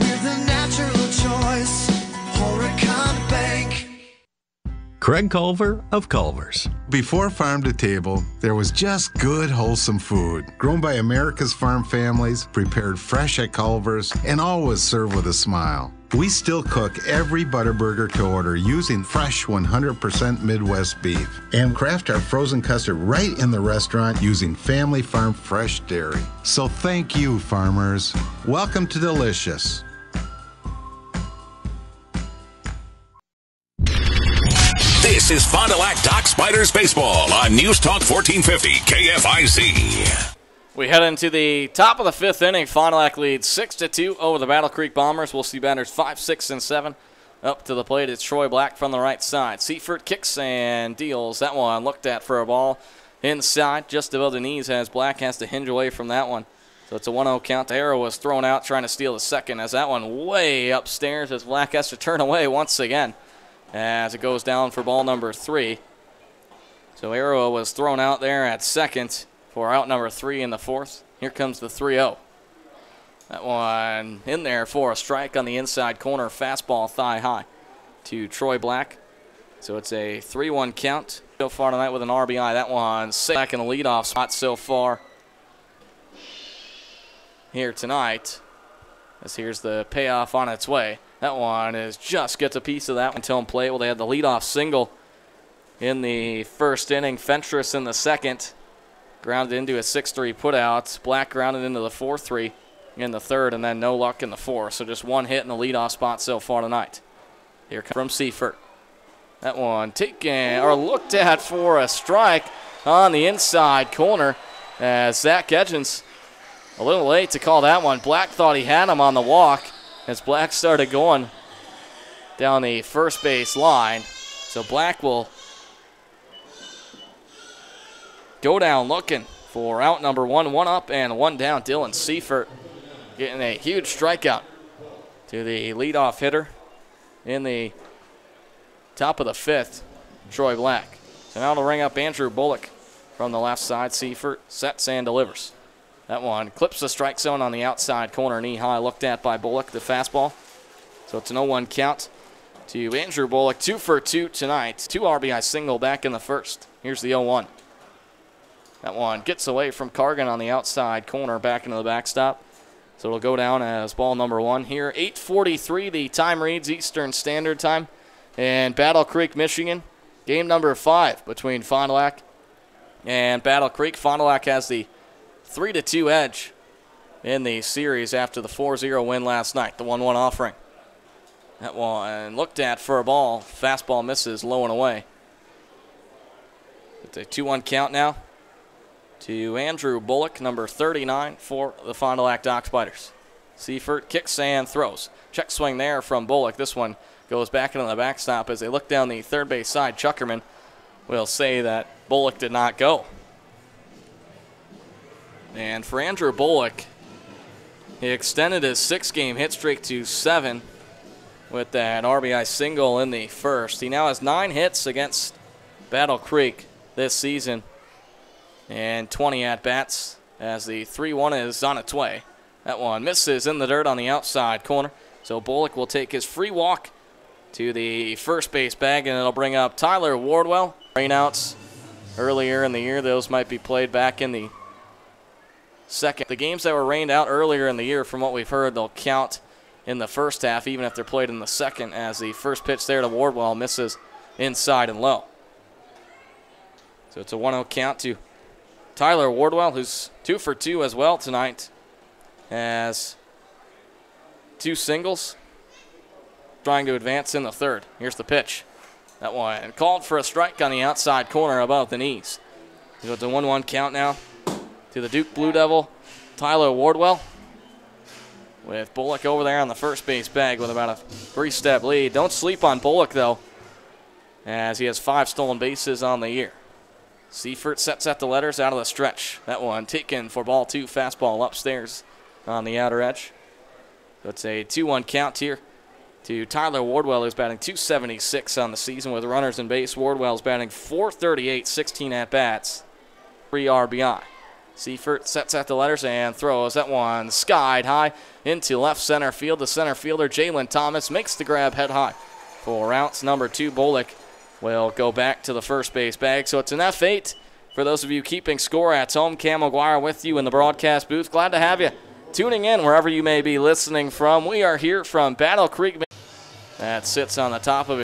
We're the natural choice. Horicon Bank. Craig Culver of Culver's. Before farm to table, there was just good, wholesome food, grown by America's farm families, prepared fresh at Culver's, and always served with a smile. We still cook every Butterburger to order using fresh 100% Midwest beef, and craft our frozen custard right in the restaurant using family farm fresh dairy. So thank you, farmers. Welcome to Delicious. This is Fond du Lac Dock Spiders Baseball on News Talk 1450 KFIZ. We head into the top of the fifth inning. Fond du Lac leads 6-2 over the Battle Creek Bombers. We'll see batters 5, 6, and 7. Up to the plate, it's Troy Black from the right side. Seifert kicks and deals that one. Looked at for a ball inside, just above the knees, as Black has to hinge away from that one. So it's a 1-0 count. The arrow was thrown out trying to steal the second, as that one way upstairs as Black has to turn away once again as it goes down for ball number 3. So arrow was thrown out there at second for out number 3 in the fourth. Here comes the 3-0. That one in there for a strike on the inside corner. Fastball thigh high to Troy Black. So it's a 3-1 count so far tonight with an RBI. That one back in the leadoff spot so far here tonight. As here's the payoff on its way. That one is just gets a piece of that one until in play. Well, they had the leadoff single in the first inning. Fentress in the second. Grounded into a 6-3 putout. Black grounded into the 4-3 in the third, and then no luck in the fourth. So just one hit in the leadoff spot so far tonight. Here comes from Seifert. That one taken or looked at for a strike on the inside corner as Zach Edgens a little late to call that one. Black thought he had him on the walk as Black started going down the first base line. So Black will go down looking for out number 1. 1 up and 1 down. Dylan Seifert getting a huge strikeout to the leadoff hitter in the top of the fifth, Troy Black. So now to ring up Andrew Bullock from the left side. Seifert sets and delivers. That one clips the strike zone on the outside corner, knee high, looked at by Bullock, the fastball. So it's an 0-1 count to Andrew Bullock. 2 for 2 tonight. 2 RBI single back in the first. Here's the 0-1. That one gets away from Cargan on the outside corner, back into the backstop. So it'll go down as ball number 1 here. 8:43, the time reads Eastern Standard Time in Battle Creek, Michigan. Game number 5 between Fond du Lac and Battle Creek. Fond du Lac has the 3-2 edge in the series after the 4-0 win last night, the 1-1 offering. That one looked at for a ball. Fastball misses, low and away. It's a 2-1 count now to Andrew Bullock, number 39 for the Fond du Lac Dock Spiders. Seifert kicks and throws. Check swing there from Bullock. This one goes back into the backstop as they look down the third base side. Chuckerman will say that Bullock did not go. And for Andrew Bullock, he extended his 6-game hit streak to 7 with that RBI single in the first. He now has 9 hits against Battle Creek this season and 20 at-bats as the 3-1 is on its way. That one misses in the dirt on the outside corner. So Bullock will take his free walk to the first base bag, and it'll bring up Tyler Wardwell. Rainouts earlier in the year, those might be played back in the second. The games that were rained out earlier in the year, from what we've heard, they'll count in the first half, even if they're played in the second, as the first pitch there to Wardwell misses inside and low. So it's a 1-0 count to Tyler Wardwell, who's 2 for 2 as well tonight, has 2 singles, trying to advance in the third. Here's the pitch. That one called for a strike on the outside corner above the knees. So it's a 1-1 count now to the Duke Blue Devil, Tyler Wardwell, with Bullock over there on the first base bag with about a 3-step lead. Don't sleep on Bullock, though, as he has 5 stolen bases on the year. Seifert sets at the letters out of the stretch. That one taken for ball 2, fastball upstairs on the outer edge. So it's a 2-1 count here to Tyler Wardwell, who's batting .276 on the season with runners in base. Wardwell's batting .438, 16 at-bats, 3 RBI. Seifert sets at the letters and throws. That one skied high into left center field. The center fielder, Jalen Thomas, makes the grab head high. For outs number 2, Bullock will go back to the first base bag. So it's an F8 for those of you keeping score at home. Cam McGuire with you in the broadcast booth. Glad to have you tuning in wherever you may be listening from. We are here from Battle Creek. That sits on the top of it.